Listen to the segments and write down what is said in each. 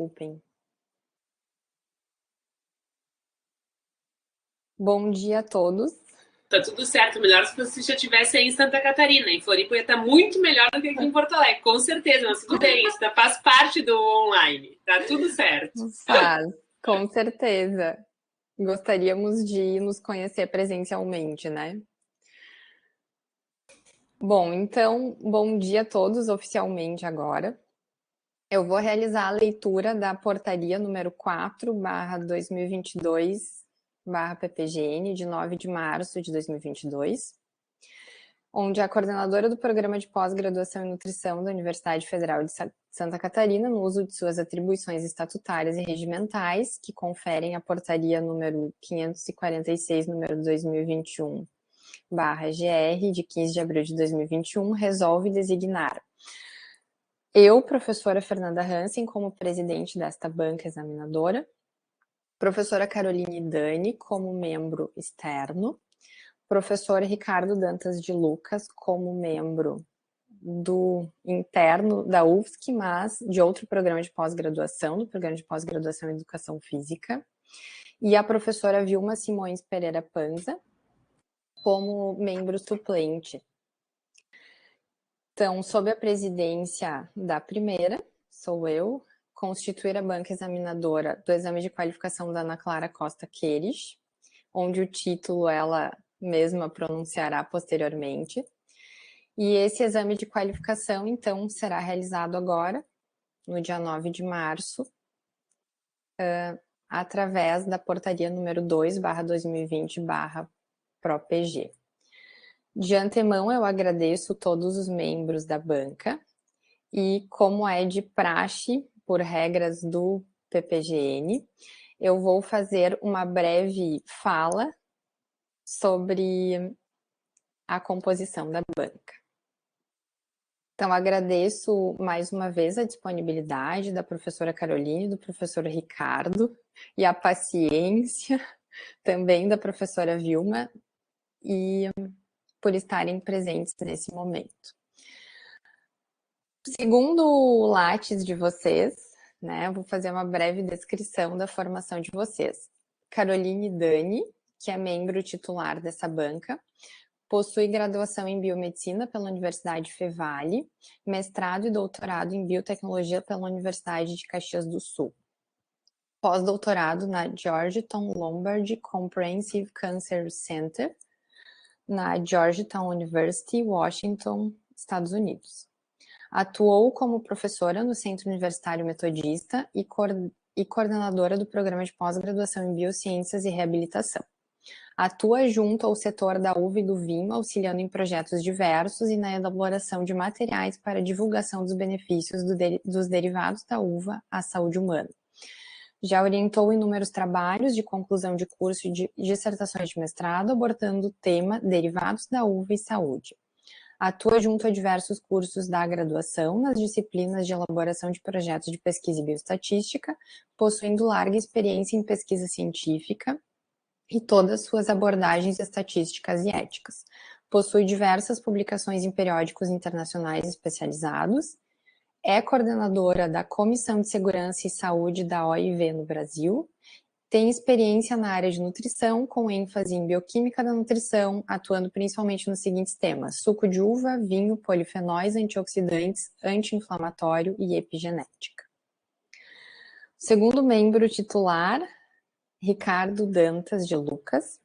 desculpem. Bom dia a todos. Tá tudo certo, melhor se você já estivesse aí em Santa Catarina. Em Floripa ia estar muito melhor do que aqui em Porto Alegre, com certeza, mas tudo bem, isso faz parte do online, tá tudo certo. Faz, com certeza. Gostaríamos de nos conhecer presencialmente, né? Bom, então, bom dia a todos oficialmente agora. Eu vou realizar a leitura da portaria número 4/2022/PPGN, de 9 de março de 2022, onde a coordenadora do Programa de Pós-Graduação em Nutrição da Universidade Federal de Santa Catarina, no uso de suas atribuições estatutárias e regimentais, que conferem a portaria número 546, número 2021/GR, de 15 de abril de 2021, resolve designar eu, professora Fernanda Hansen, como presidente desta banca examinadora, professora Caroline Dani, como membro externo, professor Ricardo Dantas de Lucas, como membro do interno da UFSC, mas de outro programa de pós-graduação, do programa de pós-graduação em Educação Física, e a professora Vilma Simões Pereira Panza, como membro suplente. Então, sob a presidência da primeira, sou eu, constituir a banca examinadora do exame de qualificação da Ana Clara Costa Queires, onde o título ela mesma pronunciará posteriormente. E esse exame de qualificação, então, será realizado agora, no dia 9 de março, através da portaria número 2/2020/ProPG. De antemão, eu agradeço todos os membros da banca e, como é de praxe, por regras do PPGN, eu vou fazer uma breve fala sobre a composição da banca. Então, agradeço mais uma vez a disponibilidade da professora Caroline, do professor Ricardo, e a paciência também da professora Vilma, e por estarem presentes nesse momento. Segundo o Lattes de vocês, né, eu vou fazer uma breve descrição da formação de vocês. Caroline Dani, que é membro titular dessa banca, possui graduação em Biomedicina pela Universidade Fevale, mestrado e doutorado em Biotecnologia pela Universidade de Caxias do Sul. Pós-doutorado na Georgetown Lombardi Comprehensive Cancer Center, na Georgetown University, Washington, Estados Unidos. Atuou como professora no Centro Universitário Metodista e coordenadora do Programa de Pós-Graduação em Biociências e Reabilitação. Atua junto ao setor da uva e do vinho, auxiliando em projetos diversos e na elaboração de materiais para divulgação dos benefícios dos derivados da uva à saúde humana. Já orientou inúmeros trabalhos de conclusão de curso e de dissertações de mestrado, abordando o tema derivados da uva e saúde. Atua junto a diversos cursos da graduação nas disciplinas de elaboração de projetos de pesquisa e bioestatística, possuindo larga experiência em pesquisa científica e todas suas abordagens estatísticas e éticas. Possui diversas publicações em periódicos internacionais especializados. É coordenadora da Comissão de Segurança e Saúde da OIV no Brasil. Tem experiência na área de nutrição, com ênfase em bioquímica da nutrição, atuando principalmente nos seguintes temas: suco de uva, vinho, polifenóis, antioxidantes, anti-inflamatório e epigenética. Segundo membro titular, Ricardo Dantas de Lucas.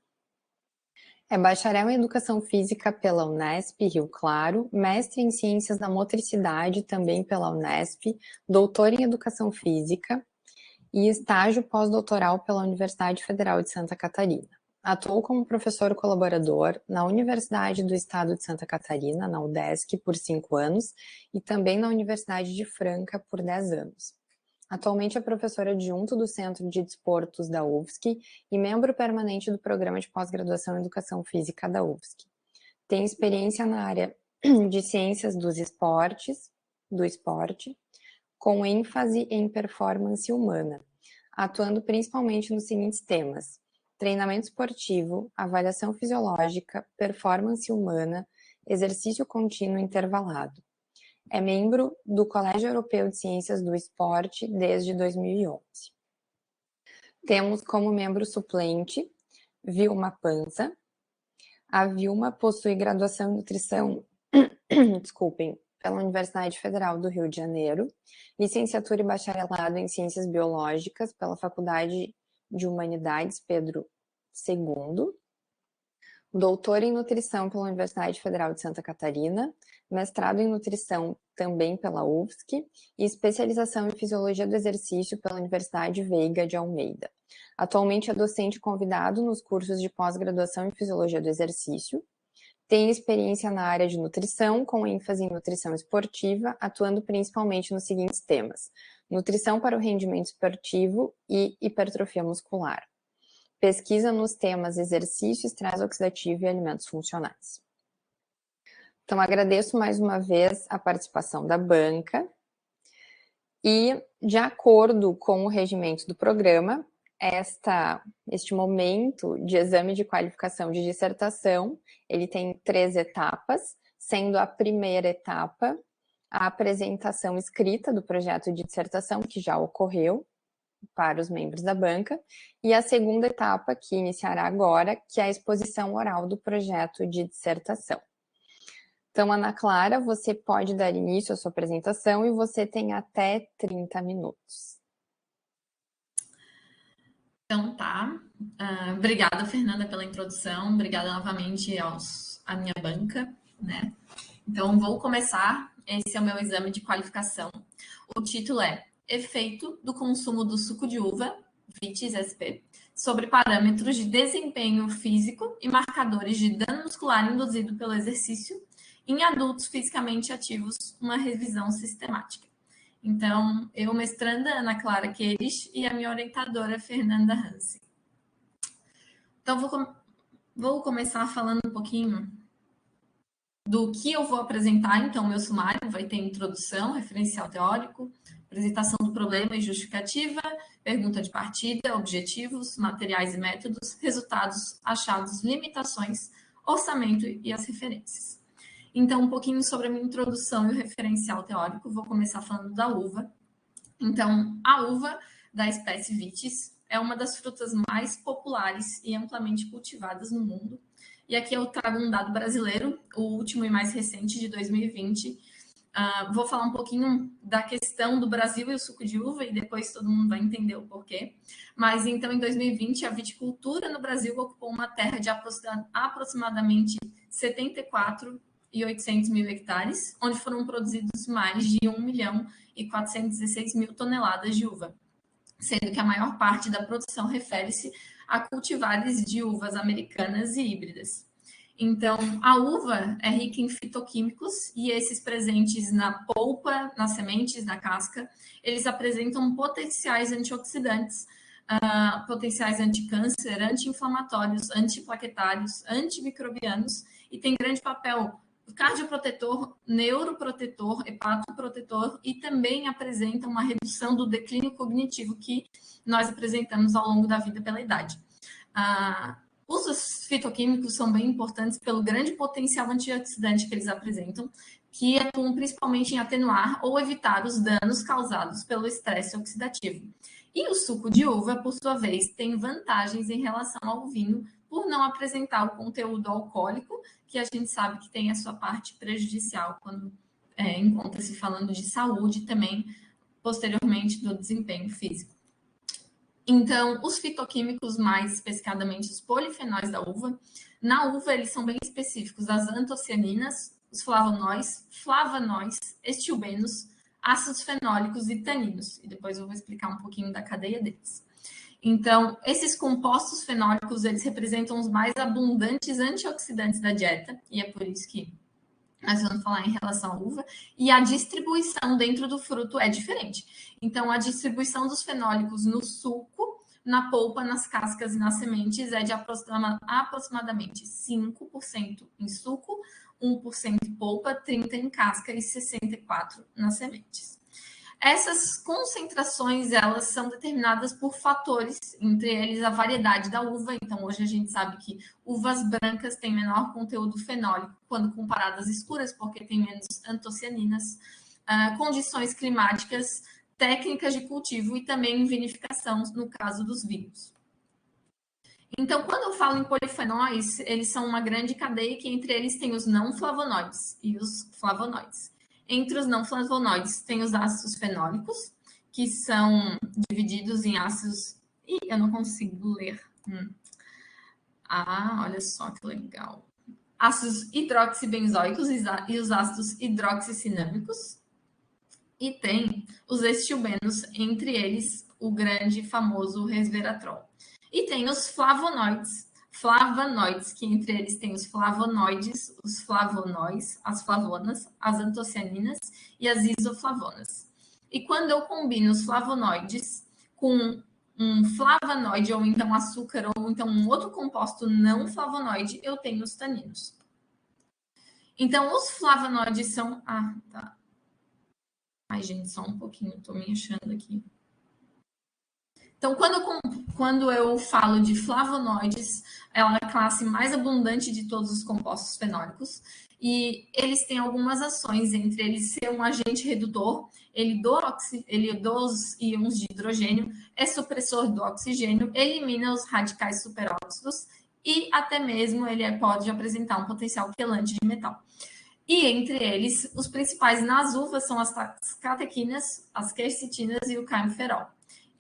É bacharel em Educação Física pela Unesp Rio Claro, mestre em Ciências da Motricidade também pela Unesp, doutor em Educação Física e estágio pós-doutoral pela Universidade Federal de Santa Catarina. Atuou como professor colaborador na Universidade do Estado de Santa Catarina, na UDESC, por 5 anos, e também na Universidade de Franca por 10 anos. Atualmente é professor adjunto do Centro de Desportos da UFSC e membro permanente do Programa de Pós-Graduação em Educação Física da UFSC. Tem experiência na área de Ciências do Esporte, com ênfase em performance humana, atuando principalmente nos seguintes temas: treinamento esportivo, avaliação fisiológica, performance humana, exercício contínuo intervalado. É membro do Colégio Europeu de Ciências do Esporte desde 2011. Temos como membro suplente Vilma Panza. A Vilma possui graduação em nutrição, pela Universidade Federal do Rio de Janeiro, licenciatura e bacharelado em Ciências Biológicas pela Faculdade de Humanidades Pedro II, doutora em nutrição pela Universidade Federal de Santa Catarina, mestrado em nutrição também pela UFSC e especialização em fisiologia do exercício pela Universidade Veiga de Almeida. Atualmente é docente convidado nos cursos de pós-graduação em fisiologia do exercício. Tem experiência na área de nutrição, com ênfase em nutrição esportiva, atuando principalmente nos seguintes temas: nutrição para o rendimento esportivo e hipertrofia muscular. Pesquisa nos temas exercício, estresse oxidativo e alimentos funcionais. Então, agradeço mais uma vez a participação da banca e, de acordo com o regimento do programa, este momento de exame de qualificação de dissertação, ele tem 3 etapas, sendo a primeira etapa a apresentação escrita do projeto de dissertação, que já ocorreu para os membros da banca, e a segunda etapa, que iniciará agora, que é a exposição oral do projeto de dissertação. Então, Ana Clara, você pode dar início à sua apresentação e você tem até 30 minutos. Então tá, obrigada Fernanda pela introdução, obrigada novamente à minha banca, né? Então vou começar, esse é o meu exame de qualificação. O título é Efeito do consumo do suco de uva, VITES-SP, sobre parâmetros de desempenho físico e marcadores de dano muscular induzido pelo exercício em adultos fisicamente ativos, uma revisão sistemática. Então, eu, mestranda Ana Clara Queires, e a minha orientadora Fernanda Hansen. Então, vou começar falando um pouquinho do que eu vou apresentar. Então, meu sumário vai ter introdução, referencial teórico, apresentação do problema e justificativa, pergunta de partida, objetivos, materiais e métodos, resultados, achados, limitações, orçamento e as referências. Então, um pouquinho sobre a minha introdução e o referencial teórico. Vou começar falando da uva. Então, a uva da espécie Vitis é uma das frutas mais populares e amplamente cultivadas no mundo. E aqui eu trago um dado brasileiro, o último e mais recente, de 2020. Vou falar um pouquinho da questão do Brasil e o suco de uva, e depois todo mundo vai entender o porquê. Mas, então, em 2020, a viticultura no Brasil ocupou uma terra de aproximadamente 74.800.000 hectares, onde foram produzidos mais de 1.416.000 toneladas de uva, sendo que a maior parte da produção refere-se a cultivares de uvas americanas e híbridas. Então, a uva é rica em fitoquímicos e esses presentes na polpa, nas sementes, na casca, eles apresentam potenciais antioxidantes, potenciais anticâncer, anti-inflamatórios, antiplaquetários, antimicrobianos e tem grande papel cardioprotetor, neuroprotetor, hepatoprotetor e também apresenta uma redução do declínio cognitivo que nós apresentamos ao longo da vida pela idade. Os fitoquímicos são bem importantes pelo grande potencial antioxidante que eles apresentam, que atuam principalmente em atenuar ou evitar os danos causados pelo estresse oxidativo. E o suco de uva, por sua vez, tem vantagens em relação ao vinho, por não apresentar o conteúdo alcoólico, que a gente sabe que tem a sua parte prejudicial quando encontra-se falando de saúde também, posteriormente do desempenho físico. Então, os fitoquímicos, mais especificadamente os polifenóis da uva, na uva eles são bem específicos, as antocianinas, os flavonois, estilbenos, ácidos fenólicos e taninos, e depois eu vou explicar um pouquinho da cadeia deles. Então, esses compostos fenólicos, eles representam os mais abundantes antioxidantes da dieta, e é por isso que nós vamos falar em relação à uva, e a distribuição dentro do fruto é diferente. Então, a distribuição dos fenólicos no suco, na polpa, nas cascas e nas sementes é de aproximadamente 5% em suco, 1% em polpa, 30% em casca e 64% nas sementes. Essas concentrações, elas são determinadas por fatores, entre eles a variedade da uva. Então, hoje a gente sabe que uvas brancas têm menor conteúdo fenólico quando comparadas às escuras, porque tem menos antocianinas, condições climáticas, técnicas de cultivo e também vinificação, no caso dos vinhos. Então, quando eu falo em polifenóis, eles são uma grande cadeia que entre eles tem os não flavonoides e os flavonoides. Entre os não flavonoides tem os ácidos fenólicos, que são divididos em ácidos... Ih, eu não consigo ler. Ah, olha só que legal. Ácidos hidroxibenzoicos e os ácidos hidroxicinâmicos. E tem os estilbenos, entre eles o grande famoso resveratrol. E tem os flavonoides, que entre eles tem os flavonoides, os flavonóis, as flavonas, as antocianinas e as isoflavonas. E quando eu combino os flavonoides com um flavonoide, ou então açúcar, ou então um outro composto não flavonoide, eu tenho os taninos. Então, os flavonoides são... Ah, tá. Ai, gente, só um pouquinho, estou me achando aqui. Então, quando eu falo de flavonoides, é a classe mais abundante de todos os compostos fenólicos, e eles têm algumas ações, entre eles ser um agente redutor, ele dos íons de hidrogênio, é supressor do oxigênio, elimina os radicais superóxidos, e até mesmo ele pode apresentar um potencial quelante de metal. E entre eles, os principais nas uvas são as catequinas, as quercitinas e o caimferol.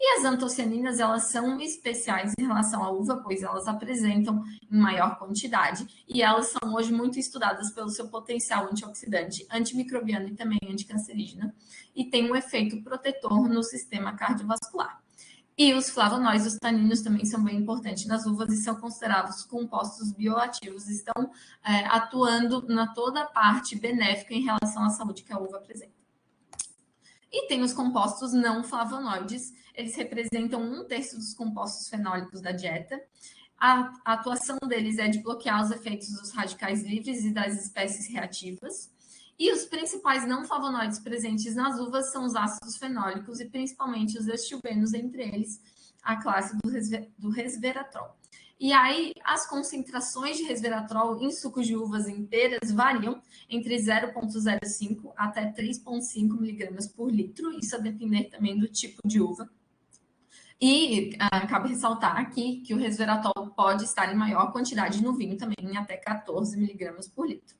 E as antocianinas, elas são especiais em relação à uva, pois elas apresentam em maior quantidade e elas são hoje muito estudadas pelo seu potencial antioxidante, antimicrobiano e também anticancerígeno, e tem um efeito protetor no sistema cardiovascular. E os flavonoides, os taninos, também são bem importantes nas uvas e são considerados compostos bioativos, estão atuando na toda a parte benéfica em relação à saúde que a uva apresenta. E tem os compostos não flavonoides, eles representam 1/3 dos compostos fenólicos da dieta. A atuação deles é de bloquear os efeitos dos radicais livres e das espécies reativas. E os principais não flavonoides presentes nas uvas são os ácidos fenólicos e principalmente os estilbenos, entre eles a classe do resveratrol. E aí, as concentrações de resveratrol em sucos de uvas inteiras variam entre 0,05 até 3,5 miligramas por litro, isso a depender também do tipo de uva. E cabe ressaltar aqui que o resveratrol pode estar em maior quantidade no vinho também, em até 14 miligramas por litro.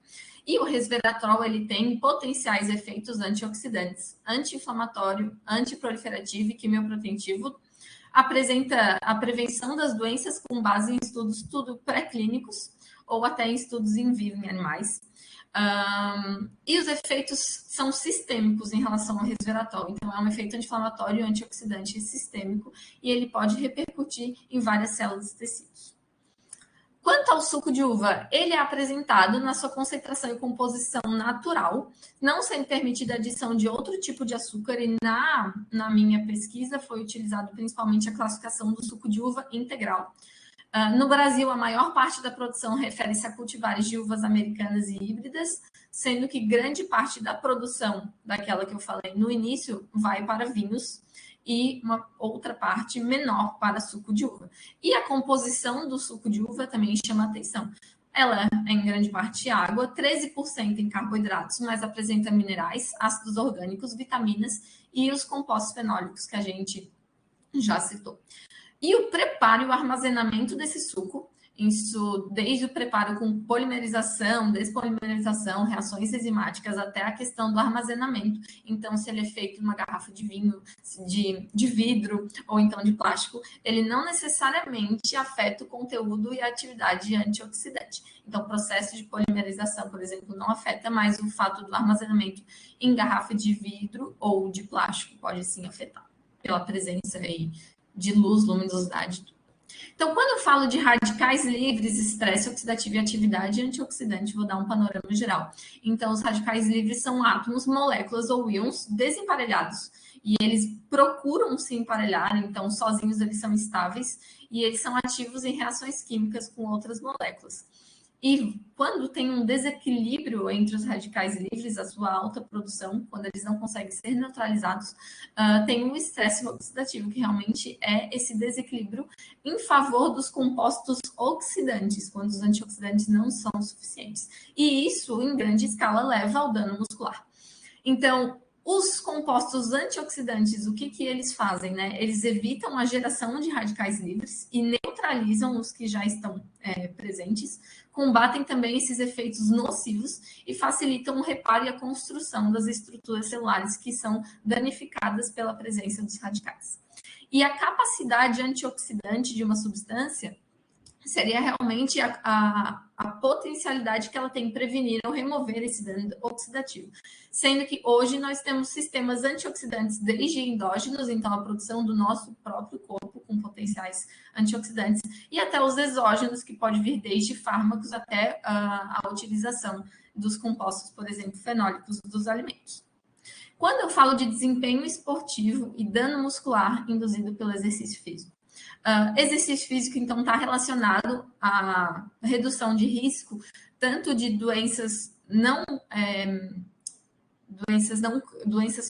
E o resveratrol, ele tem potenciais efeitos antioxidantes, anti-inflamatório, antiproliferativo e quimioprotetivo, apresenta a prevenção das doenças com base em estudos tudo pré-clínicos ou até em estudos in vivo em animais. E os efeitos são sistêmicos em relação ao resveratrol. Então, é um efeito anti-inflamatório, antioxidante sistêmico e ele pode repercutir em várias células e tecidos. Quanto ao suco de uva, ele é apresentado na sua concentração e composição natural, não sendo permitida a adição de outro tipo de açúcar, e na minha pesquisa foi utilizado principalmente a classificação do suco de uva integral. No Brasil, a maior parte da produção refere-se a cultivares de uvas americanas e híbridas, sendo que grande parte da produção daquela que eu falei no início vai para vinhos, e uma outra parte menor para suco de uva. E a composição do suco de uva também chama atenção. Ela é em grande parte água, 13% em carboidratos, mas apresenta minerais, ácidos orgânicos, vitaminas e os compostos fenólicos que a gente já citou. E o preparo e o armazenamento desse suco, isso desde o preparo com polimerização, despolimerização, reações enzimáticas, até a questão do armazenamento. Então, se ele é feito numa garrafa de vinho, de vidro ou então de plástico, ele não necessariamente afeta o conteúdo e a atividade antioxidante. Então, o processo de polimerização, por exemplo, não afeta, mas o fato do armazenamento em garrafa de vidro ou de plástico pode sim afetar, pela presença aí de luz, luminosidade. Então, quando eu falo de radicais livres, estresse oxidativo e atividade antioxidante, vou dar um panorama geral. Então, os radicais livres são átomos, moléculas ou íons desemparelhados. E eles procuram se emparelhar, então, sozinhos eles são estáveis e eles são ativos em reações químicas com outras moléculas. E quando tem um desequilíbrio entre os radicais livres, a sua alta produção, quando eles não conseguem ser neutralizados, tem um estresse oxidativo, que realmente é esse desequilíbrio em favor dos compostos oxidantes, quando os antioxidantes não são suficientes. E isso, em grande escala, leva ao dano muscular. Então, os compostos antioxidantes, o que eles fazem, né? Eles evitam a geração de radicais livres e neutralizam os que já estão presentes, combatem também esses efeitos nocivos e facilitam o reparo e a construção das estruturas celulares que são danificadas pela presença dos radicais. E a capacidade antioxidante de uma substância seria realmente a potencialidade que ela tem em prevenir ou remover esse dano oxidativo. Sendo que hoje nós temos sistemas antioxidantes desde endógenos, então a produção do nosso próprio corpo com potenciais antioxidantes, e até os exógenos, que pode vir desde fármacos até a utilização dos compostos, por exemplo, fenólicos dos alimentos. Quando eu falo de desempenho esportivo e dano muscular induzido pelo exercício físico, exercício físico, então, está relacionado à redução de risco, tanto de doenças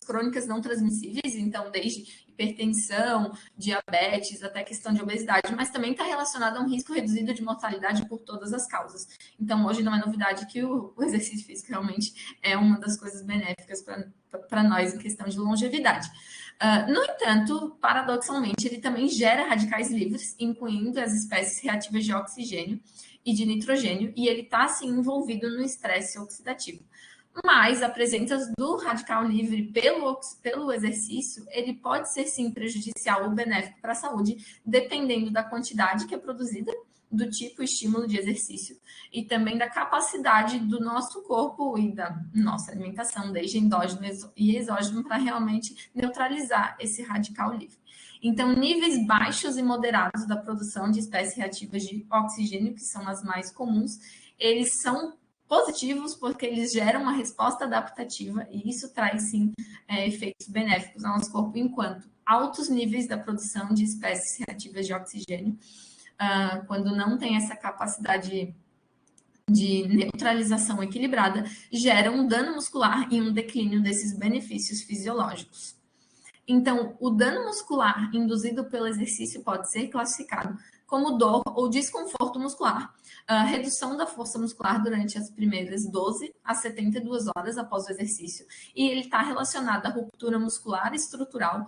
crônicas não transmissíveis, então, desde hipertensão, diabetes, até questão de obesidade, mas também está relacionado a um risco reduzido de mortalidade por todas as causas. Então, hoje não é novidade que o exercício físico realmente é uma das coisas benéficas para nós em questão de longevidade. No entanto, paradoxalmente, ele também gera radicais livres, incluindo as espécies reativas de oxigênio e de nitrogênio, e ele está, assim, envolvido no estresse oxidativo. Mas a presença do radical livre pelo exercício, ele pode ser, sim, prejudicial ou benéfico para a saúde, dependendo da quantidade que é produzida, do tipo estímulo de exercício e também da capacidade do nosso corpo e da nossa alimentação, desde endógeno e exógeno, para realmente neutralizar esse radical livre. Então, níveis baixos e moderados da produção de espécies reativas de oxigênio, que são as mais comuns, eles são positivos porque eles geram uma resposta adaptativa e isso traz, sim, efeitos benéficos ao nosso corpo, enquanto altos níveis da produção de espécies reativas de oxigênio, quando não tem essa capacidade de neutralização equilibrada, geram um dano muscular e um declínio desses benefícios fisiológicos. Então, o dano muscular induzido pelo exercício pode ser classificado como dor ou desconforto muscular, redução da força muscular durante as primeiras 12 a 72 horas após o exercício, e ele está relacionado à ruptura muscular estrutural,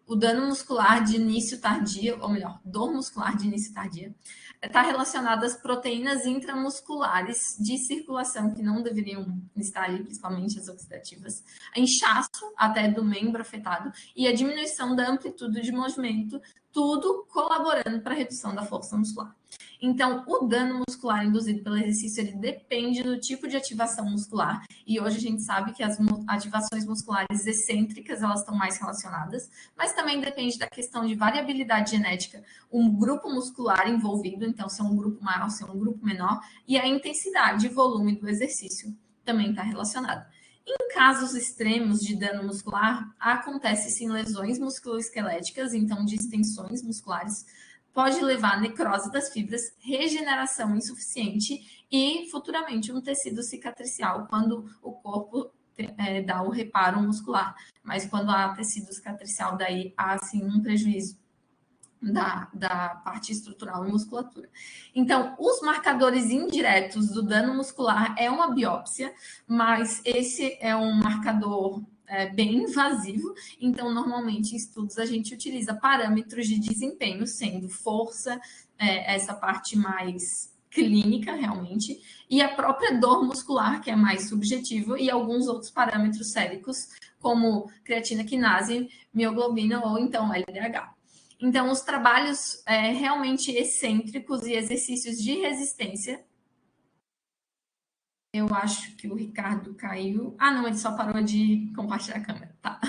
o dano muscular de início tardio, ou melhor, dor muscular de início tardia, está relacionado às proteínas intramusculares de circulação, que não deveriam estar ali, principalmente as oxidativas, a inchaço até do membro afetado e a diminuição da amplitude de movimento, tudo colaborando para a redução da força muscular. Então, o dano muscular induzido pelo exercício, ele depende do tipo de ativação muscular, e hoje a gente sabe que as ativações musculares excêntricas, elas estão mais relacionadas, mas também depende da questão de variabilidade genética, um grupo muscular envolvido, então se é um grupo maior, se é um grupo menor, e a intensidade e volume do exercício também está relacionado. Em casos extremos de dano muscular, acontece sim lesões musculoesqueléticas, então distensões musculares, pode levar a necrose das fibras, regeneração insuficiente e futuramente um tecido cicatricial, quando o corpo dá o reparo muscular. Mas quando há tecido cicatricial, daí há sim um prejuízo da parte estrutural e musculatura. Então, os marcadores indiretos do dano muscular é uma biópsia, mas esse é um marcador bem invasivo, então normalmente em estudos a gente utiliza parâmetros de desempenho, sendo força, essa parte mais clínica realmente, e a própria dor muscular, que é mais subjetiva, e alguns outros parâmetros séricos, como creatina quinase, mioglobina ou então LDH. Então, os trabalhos realmente excêntricos e exercícios de resistência. Eu acho que o Ricardo caiu. Ah, não, ele só parou de compartilhar a câmera. Tá.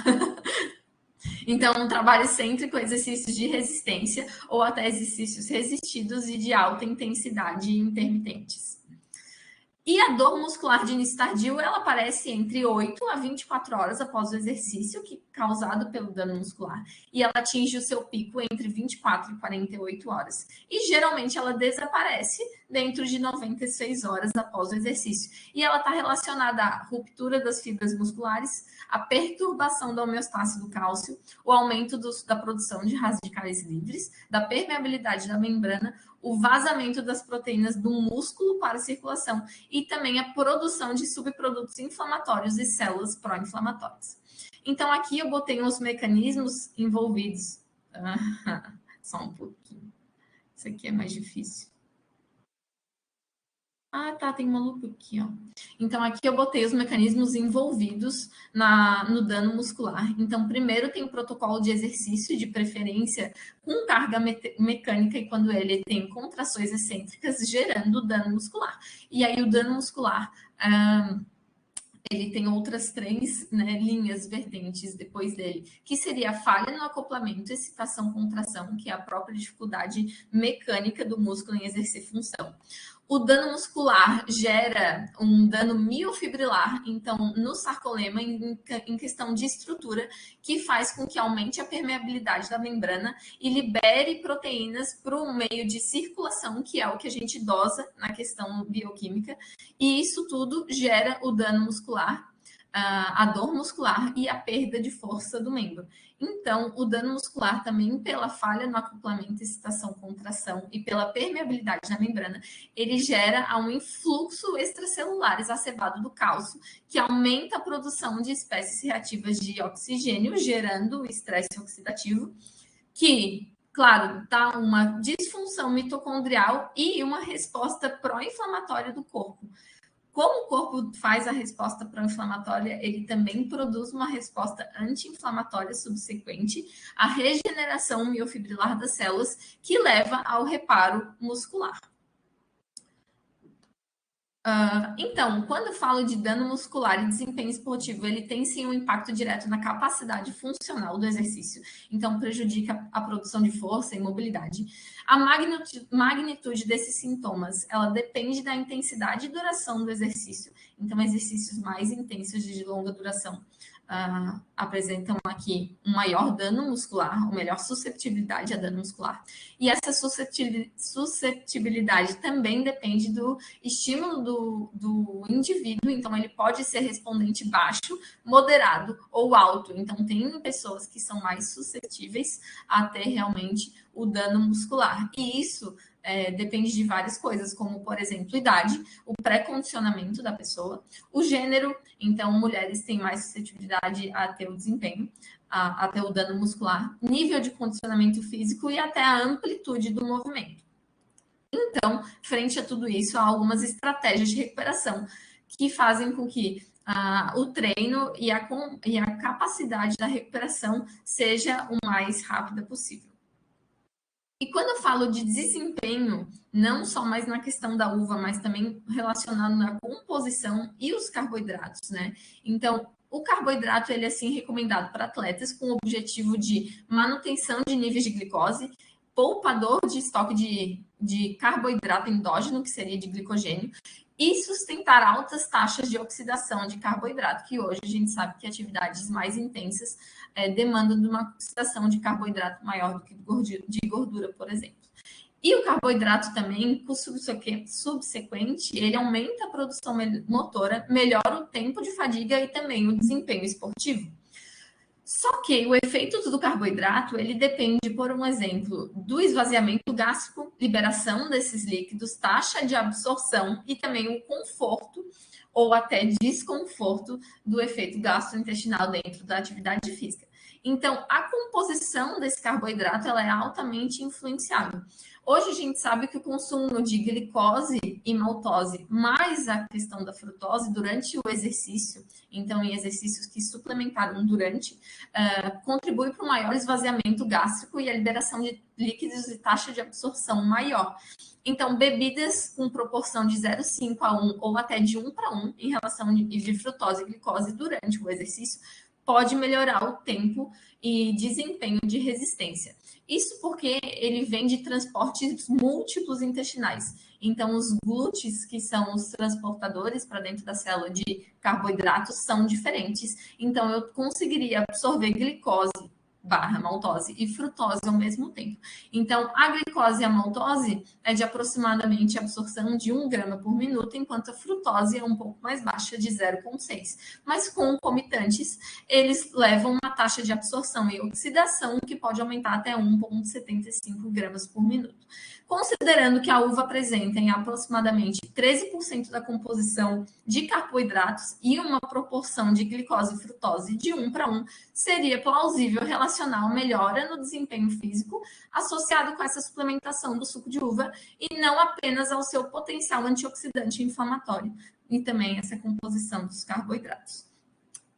Então, um trabalho excêntrico, exercícios de resistência ou até exercícios resistidos e de alta intensidade intermitentes. E a dor muscular de início tardio, ela aparece entre 8 a 24 horas após o exercício, que causado pelo dano muscular e ela atinge o seu pico entre 24 e 48 horas. E geralmente ela desaparece dentro de 96 horas após o exercício. E ela está relacionada à ruptura das fibras musculares, à perturbação da homeostase do cálcio, o aumento da produção de radicais livres, da permeabilidade da membrana, o vazamento das proteínas do músculo para a circulação e também a produção de subprodutos inflamatórios e células pró-inflamatórias. Então, aqui eu botei os mecanismos envolvidos. Só um pouquinho. Isso aqui é mais difícil. Tá, tem uma lupa aqui, ó. Então, aqui eu botei os mecanismos envolvidos no dano muscular. Então, primeiro tem o protocolo de exercício, de preferência com carga mecânica, e quando ele tem contrações excêntricas, gerando dano muscular. E aí, o dano muscular, ele tem outras 3, né, linhas vertentes depois dele, que seria a falha no acoplamento, excitação, contração, que é a própria dificuldade mecânica do músculo em exercer função. O dano muscular gera um dano miofibrilar, então, no sarcolema, em questão de estrutura, que faz com que aumente a permeabilidade da membrana e libere proteínas para o meio de circulação, que é o que a gente dosa na questão bioquímica, e isso tudo gera o dano muscular, a dor muscular e a perda de força do membro. Então, o dano muscular também, pela falha no acoplamento, excitação, contração e pela permeabilidade na membrana, ele gera um influxo extracelular exacerbado do cálcio, que aumenta a produção de espécies reativas de oxigênio, gerando o estresse oxidativo, que, claro, dá uma disfunção mitocondrial e uma resposta pró-inflamatória do corpo. Como o corpo faz a resposta pró-inflamatória, ele também produz uma resposta anti-inflamatória subsequente, a regeneração miofibrilar das células, que leva ao reparo muscular. Então, quando eu falo de dano muscular e desempenho esportivo, ele tem sim um impacto direto na capacidade funcional do exercício. Então, prejudica a produção de força e mobilidade. A magnitude desses sintomas, ela depende da intensidade e duração do exercício. Então, exercícios mais intensos de longa duração apresentam aqui um maior dano muscular, uma melhor suscetibilidade a dano muscular. E essa suscetibilidade também depende do estímulo do indivíduo, então ele pode ser respondente baixo, moderado ou alto. Então, tem pessoas que são mais suscetíveis a ter realmente o dano muscular. E isso depende de várias coisas, como, por exemplo, idade, o pré-condicionamento da pessoa, o gênero. Então, mulheres têm mais suscetibilidade a ter o desempenho, a ter o dano muscular, nível de condicionamento físico e até a amplitude do movimento. Então, frente a tudo isso, há algumas estratégias de recuperação que fazem com que o treino e a capacidade da recuperação seja o mais rápida possível. E quando eu falo de desempenho, não só mais na questão da uva, mas também relacionado na composição e os carboidratos, né? Então, o carboidrato, ele é, assim, recomendado para atletas com o objetivo de manutenção de níveis de glicose, poupador de estoque de carboidrato endógeno, que seria de glicogênio, e sustentar altas taxas de oxidação de carboidrato, que hoje a gente sabe que atividades mais intensas demandam de uma oxidação de carboidrato maior do que de gordura, por exemplo. E o carboidrato também, com subsequente, ele aumenta a produção motora, melhora o tempo de fadiga e também o desempenho esportivo. Só que o efeito do carboidrato, ele depende, por um exemplo, do esvaziamento gástrico, liberação desses líquidos, taxa de absorção e também o conforto ou até desconforto do efeito gastrointestinal dentro da atividade física. Então, a composição desse carboidrato, ela é altamente influenciável. Hoje a gente sabe que o consumo de glicose e maltose, mais a questão da frutose durante o exercício, então em exercícios que suplementaram durante, contribui para o maior esvaziamento gástrico e a liberação de líquidos e taxa de absorção maior. Então, bebidas com proporção de 0,5 a 1 ou até de 1 para 1 em relação de frutose e glicose durante o exercício pode melhorar o tempo e desempenho de resistência. Isso porque ele vem de transportes múltiplos intestinais. Então, os glúteos, que são os transportadores para dentro da célula de carboidratos, são diferentes. Então, eu conseguiria absorver glicose / maltose e frutose ao mesmo tempo. Então, a glicose e a maltose é de aproximadamente absorção de 1 grama por minuto, enquanto a frutose é um pouco mais baixa, de 0,6. Mas concomitantes, eles levam uma taxa de absorção e oxidação que pode aumentar até 1,75 gramas por minuto. Considerando que a uva apresenta em aproximadamente 13% da composição de carboidratos e uma proporção de glicose e frutose de 1 para 1, seria plausível relacionar a melhora no desempenho físico associado com essa suplementação do suco de uva e não apenas ao seu potencial antioxidante e inflamatório e também essa composição dos carboidratos.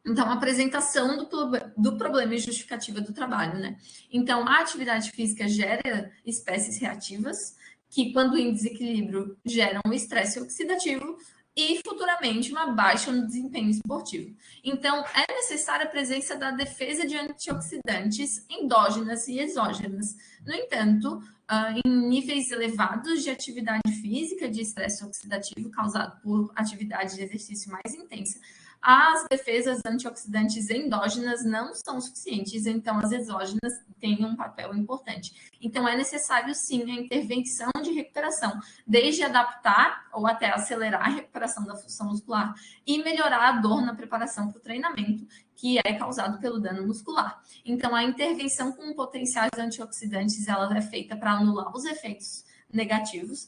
Então, a apresentação do problema e justificativa do trabalho, né? Então, a atividade física gera espécies reativas que, quando em desequilíbrio, geram estresse oxidativo e, futuramente, uma baixa no desempenho esportivo. Então, é necessária a presença da defesa de antioxidantes endógenas e exógenas. No entanto, em níveis elevados de atividade física, de estresse oxidativo causado por atividade de exercício mais intensa, as defesas antioxidantes endógenas não são suficientes, então as exógenas têm um papel importante. Então é necessário sim a intervenção de recuperação, desde adaptar ou até acelerar a recuperação da função muscular e melhorar a dor na preparação para o treinamento, que é causado pelo dano muscular. Então a intervenção com potenciais antioxidantes ela é feita para anular os efeitos negativos.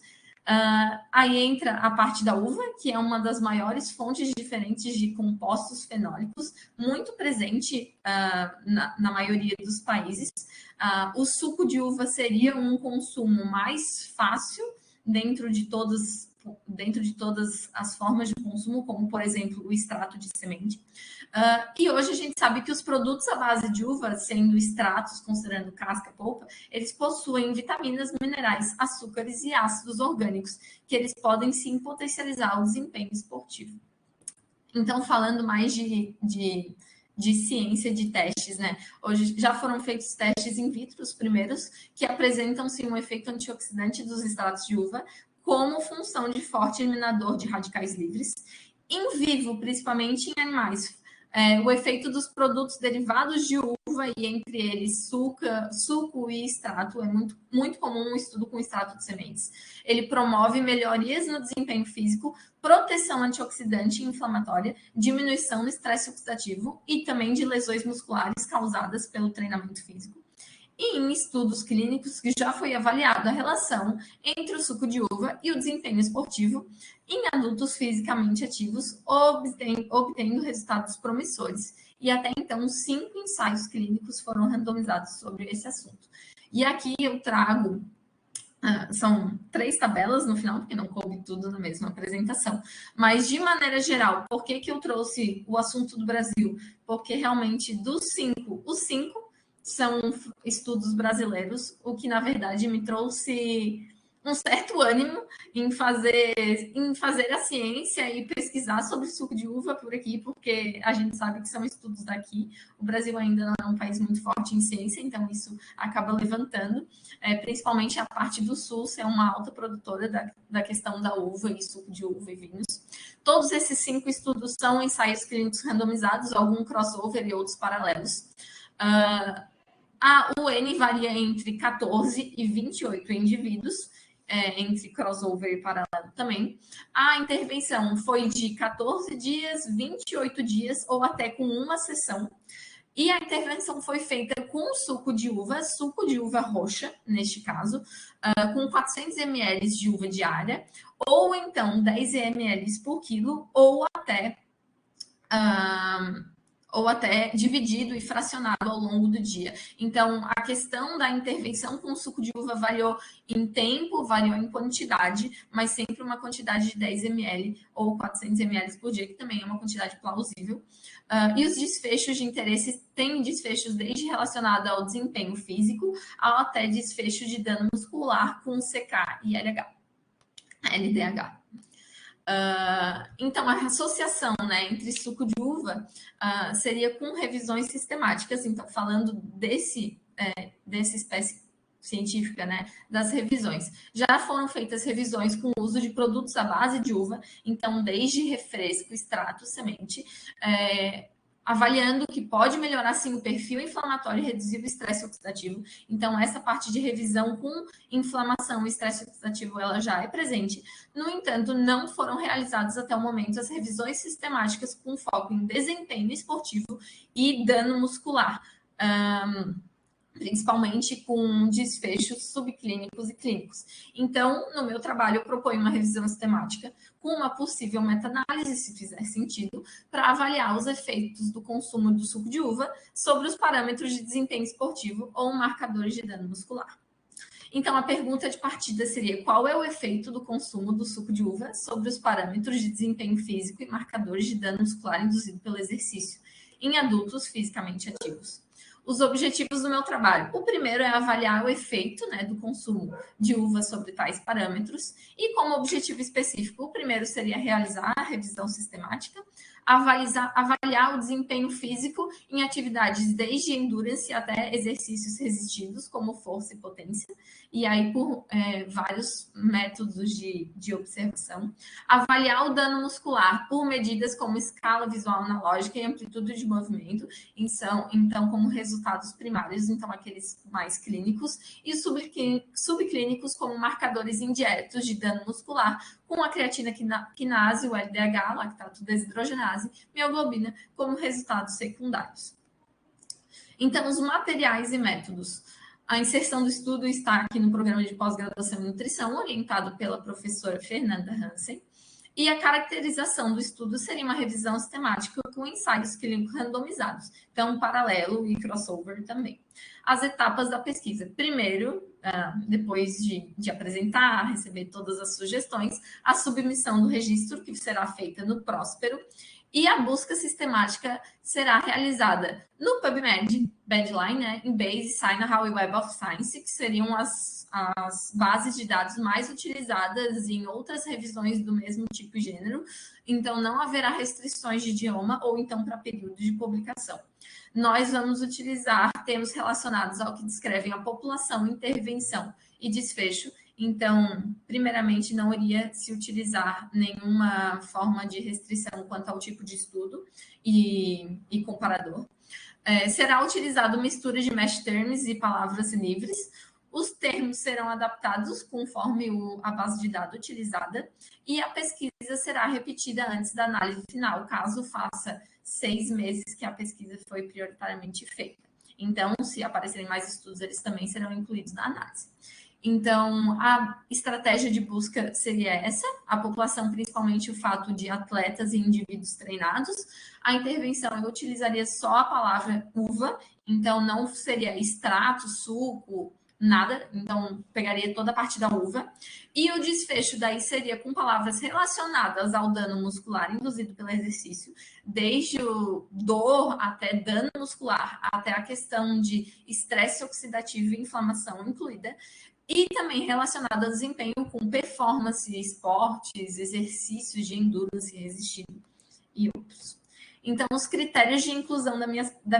Aí entra a parte da uva, que é uma das maiores fontes diferentes de compostos fenólicos, muito presente na maioria dos países. O suco de uva seria um consumo mais fácil dentro de todas as formas de consumo, como, por exemplo, o extrato de semente. E hoje a gente sabe que os produtos à base de uva, sendo extratos, considerando casca, polpa, eles possuem vitaminas, minerais, açúcares e ácidos orgânicos, que eles podem sim potencializar o desempenho esportivo. Então, falando mais de ciência de testes, né? Hoje já foram feitos testes in vitro, os primeiros, que apresentam sim um efeito antioxidante dos extratos de uva, como função de forte eliminador de radicais livres. Em vivo, principalmente em animais, o efeito dos produtos derivados de uva, e entre eles suco e extrato, é muito, muito comum um estudo com extrato de sementes. Ele promove melhorias no desempenho físico, proteção antioxidante e inflamatória, diminuição do estresse oxidativo e também de lesões musculares causadas pelo treinamento físico. E em estudos clínicos que já foi avaliada a relação entre o suco de uva e o desempenho esportivo em adultos fisicamente ativos, obtendo resultados promissores. E até então, 5 ensaios clínicos foram randomizados sobre esse assunto. E aqui eu trago, são 3 tabelas no final, porque não coube tudo na mesma apresentação. Mas, de maneira geral, por que eu trouxe o assunto do Brasil? Porque, realmente, dos 5, os 5 são estudos brasileiros, o que, na verdade, me trouxe um certo ânimo em fazer a ciência e pesquisar sobre suco de uva por aqui, porque a gente sabe que são estudos daqui. O Brasil ainda não é um país muito forte em ciência, então isso acaba levantando, principalmente a parte do sul, ser uma alta produtora da questão da uva e suco de uva e vinhos. Todos esses 5 estudos são ensaios clínicos randomizados, algum crossover e outros paralelos. O N varia entre 14 e 28 indivíduos, entre crossover e paralelo também. A intervenção foi de 14 dias, 28 dias ou até com uma sessão. E a intervenção foi feita com suco de uva roxa, neste caso, com 400 ml de uva diária, ou então 10 ml por quilo, ou até dividido e fracionado ao longo do dia. Então, a questão da intervenção com suco de uva variou em tempo, variou em quantidade, mas sempre uma quantidade de 10 ml ou 400 ml por dia, que também é uma quantidade plausível. E os desfechos de interesse têm desfechos desde relacionado ao desempenho físico, até desfechos de dano muscular com CK e LDH. Então, a associação, né, entre suco de uva seria com revisões sistemáticas. Então, falando dessa espécie científica, né, das revisões. Já foram feitas revisões com o uso de produtos à base de uva, então, desde refresco, extrato, semente, avaliando que pode melhorar, sim, o perfil inflamatório e reduzir o estresse oxidativo. Então, essa parte de revisão com inflamação e estresse oxidativo, ela já é presente. No entanto, não foram realizadas até o momento as revisões sistemáticas com foco em desempenho esportivo e dano muscular, principalmente com desfechos subclínicos e clínicos. Então, no meu trabalho, eu proponho uma revisão sistemática com uma possível meta-análise, se fizer sentido, para avaliar os efeitos do consumo do suco de uva sobre os parâmetros de desempenho esportivo ou marcadores de dano muscular. Então, a pergunta de partida seria: qual é o efeito do consumo do suco de uva sobre os parâmetros de desempenho físico e marcadores de dano muscular induzido pelo exercício em adultos fisicamente ativos? Os objetivos do meu trabalho. O primeiro é avaliar o efeito, né, do consumo de uva sobre tais parâmetros. E como objetivo específico, o primeiro seria realizar a revisão sistemática, avaliar o desempenho físico em atividades desde endurance até exercícios resistidos, como força e potência, e aí por vários métodos de observação. Avaliar o dano muscular por medidas como escala visual analógica e amplitude de movimento, então como resultados primários, então aqueles mais clínicos, e subclínicos como marcadores indiretos de dano muscular, com a creatina quinase, o LDH, lactato desidrogenase, mioglobina, como resultados secundários. Então, os materiais e métodos. A inserção do estudo está aqui no programa de pós-graduação em nutrição, orientado pela professora Fernanda Hansen. E a caracterização do estudo seria uma revisão sistemática com ensaios clínicos randomizados. Então, paralelo e crossover também. As etapas da pesquisa. Primeiro, depois de apresentar, receber todas as sugestões, a submissão do registro, que será feita no Próspero, e a busca sistemática será realizada no PubMed, Badline, né, Embase, Science e Web of Science, que seriam as bases de dados mais utilizadas em outras revisões do mesmo tipo e gênero. Então, não haverá restrições de idioma ou então para período de publicação. Nós vamos utilizar termos relacionados ao que descrevem a população, intervenção e desfecho. Então, primeiramente, não iria se utilizar nenhuma forma de restrição quanto ao tipo de estudo e comparador. Será utilizado mistura de mesh terms e palavras livres. Os termos serão adaptados conforme a base de dados utilizada e a pesquisa será repetida antes da análise final, caso faça 6 meses que a pesquisa foi prioritariamente feita. Então, se aparecerem mais estudos, eles também serão incluídos na análise. Então, a estratégia de busca seria essa, a população, principalmente o fato de atletas e indivíduos treinados. A intervenção, eu utilizaria só a palavra uva, então não seria extrato, suco, nada, então pegaria toda a parte da uva. E o desfecho daí seria com palavras relacionadas ao dano muscular induzido pelo exercício, desde o dor até dano muscular, até a questão de estresse oxidativo e inflamação incluída, e também relacionado ao desempenho com performance, esportes, exercícios de endurance resistido e outros. Então, os critérios de inclusão da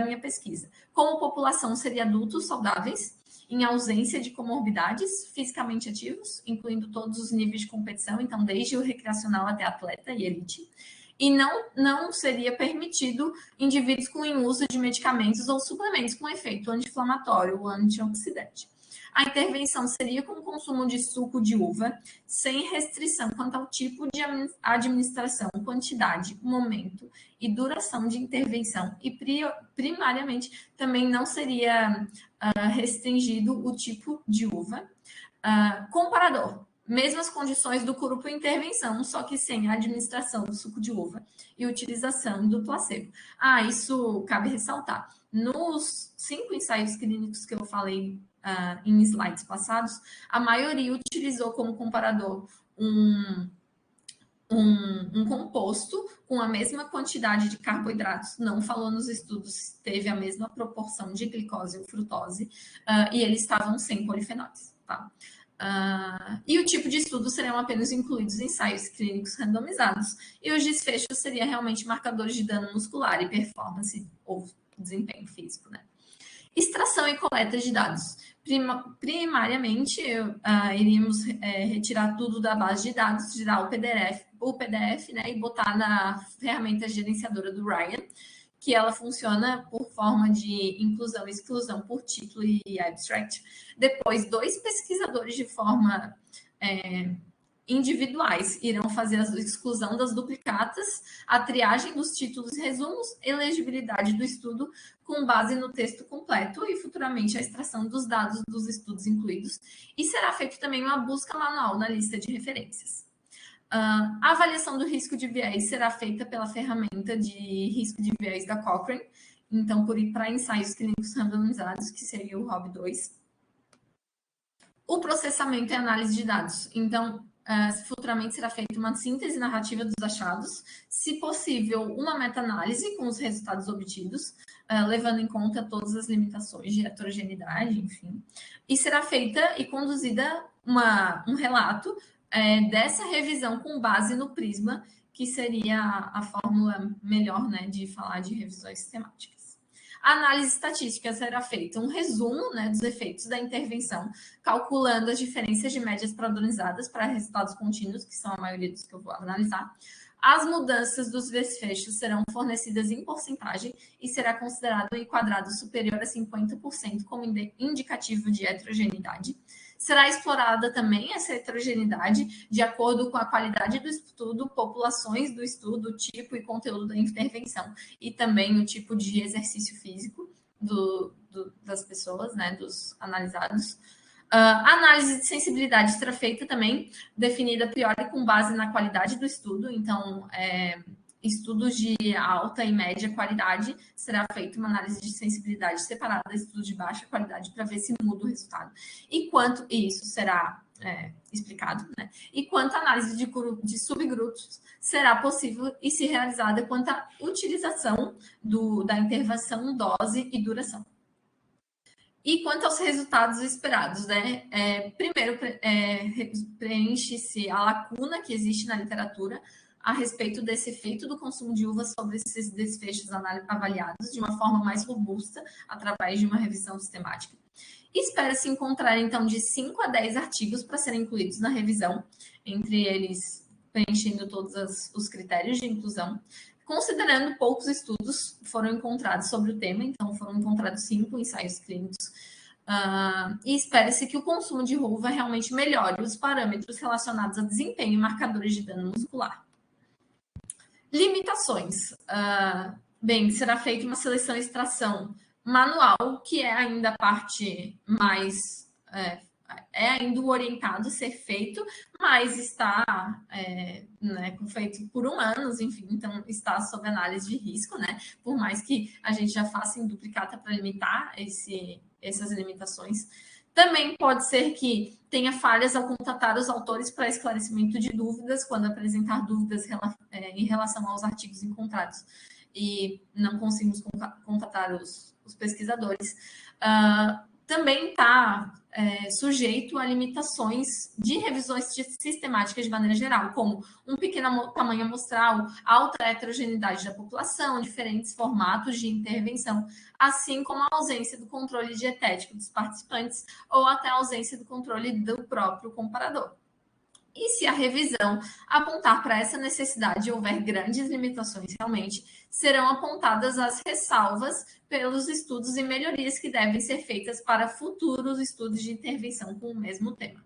minha pesquisa. Como população, seria adultos saudáveis, em ausência de comorbidades, fisicamente ativos, incluindo todos os níveis de competição, então desde o recreacional até atleta e elite. E não seria permitido indivíduos com uso de medicamentos ou suplementos com efeito anti-inflamatório ou antioxidante. A intervenção seria com o consumo de suco de uva, sem restrição quanto ao tipo de administração, quantidade, momento e duração de intervenção. E primariamente também não seria restringido o tipo de uva. Comparador. Mesmas condições do grupo intervenção, só que sem a administração do suco de uva e utilização do placebo. Isso cabe ressaltar. Nos 5 ensaios clínicos que eu falei em slides passados, a maioria utilizou como comparador um composto com a mesma quantidade de carboidratos, não falou nos estudos se teve a mesma proporção de glicose ou frutose, e eles estavam sem polifenóis. Tá? E o tipo de estudo seriam apenas incluídos ensaios clínicos randomizados, e os desfechos seriam realmente marcadores de dano muscular e performance ou desempenho físico, né? Extração e coleta de dados. Primariamente, iríamos retirar tudo da base de dados, tirar o PDF, né, e botar na ferramenta gerenciadora do Ryan, que ela funciona por forma de inclusão e exclusão por título e abstract. Depois, 2 pesquisadores de forma individuais irão fazer a exclusão das duplicatas, a triagem dos títulos e resumos, elegibilidade do estudo com base no texto completo e futuramente a extração dos dados dos estudos incluídos, e será feito também uma busca manual na lista de referências. A avaliação do risco de viés será feita pela ferramenta de risco de viés da Cochrane, então, para ensaios clínicos randomizados, que seria o ROB2. O processamento e análise de dados. Então, futuramente será feita uma síntese narrativa dos achados, se possível, uma meta-análise com os resultados obtidos, levando em conta todas as limitações de heterogeneidade, enfim. E será feita e conduzida um relato dessa revisão com base no Prisma, que seria a fórmula melhor, né, de falar de revisões sistemáticas. A análise estatística será feita um resumo, né, dos efeitos da intervenção, calculando as diferenças de médias padronizadas para resultados contínuos, que são a maioria dos que eu vou analisar. As mudanças dos desfechos serão fornecidas em porcentagem e será considerado um enquadrado superior a 50% como indicativo de heterogeneidade. Será explorada também essa heterogeneidade de acordo com a qualidade do estudo, populações do estudo, tipo e conteúdo da intervenção, e também o tipo de exercício físico das pessoas, né, dos analisados. A análise de sensibilidade será feita também, definida a priori com base na qualidade do estudo, então, estudos de alta e média qualidade, será feita uma análise de sensibilidade separada, estudos de baixa qualidade, para ver se muda o resultado. E isso será explicado, né? E quanto à análise de subgrupos, será possível e se realizada quanto à utilização da intervenção, dose e duração. E quanto aos resultados esperados, né? Primeiro, preenche-se a lacuna que existe na literatura a respeito desse efeito do consumo de uva sobre esses desfechos avaliados de uma forma mais robusta, através de uma revisão sistemática. Espera-se encontrar, então, de 5 a 10 artigos para serem incluídos na revisão, entre eles preenchendo todos os critérios de inclusão. Considerando poucos estudos foram encontrados sobre o tema, então foram encontrados 5 ensaios clínicos, e espera-se que o consumo de uva realmente melhore os parâmetros relacionados a desempenho e marcadores de dano muscular. Limitações. Bem, será feita uma seleção e extração manual, que é ainda a parte mais... ainda o orientado a ser feito, mas está feito por humanos, enfim, então está sob análise de risco, né? Por mais que a gente já faça em duplicata para limitar essas limitações. Também pode ser que tenha falhas ao contatar os autores para esclarecimento de dúvidas, quando apresentar dúvidas em relação aos artigos encontrados e não conseguimos contatar os pesquisadores. Também está sujeito a limitações de revisões sistemáticas de maneira geral, como um pequeno tamanho amostral, alta heterogeneidade da população, diferentes formatos de intervenção, assim como a ausência do controle dietético dos participantes ou até a ausência do controle do próprio comparador. E se a revisão apontar para essa necessidade e houver grandes limitações realmente, serão apontadas as ressalvas pelos estudos e melhorias que devem ser feitas para futuros estudos de intervenção com o mesmo tema.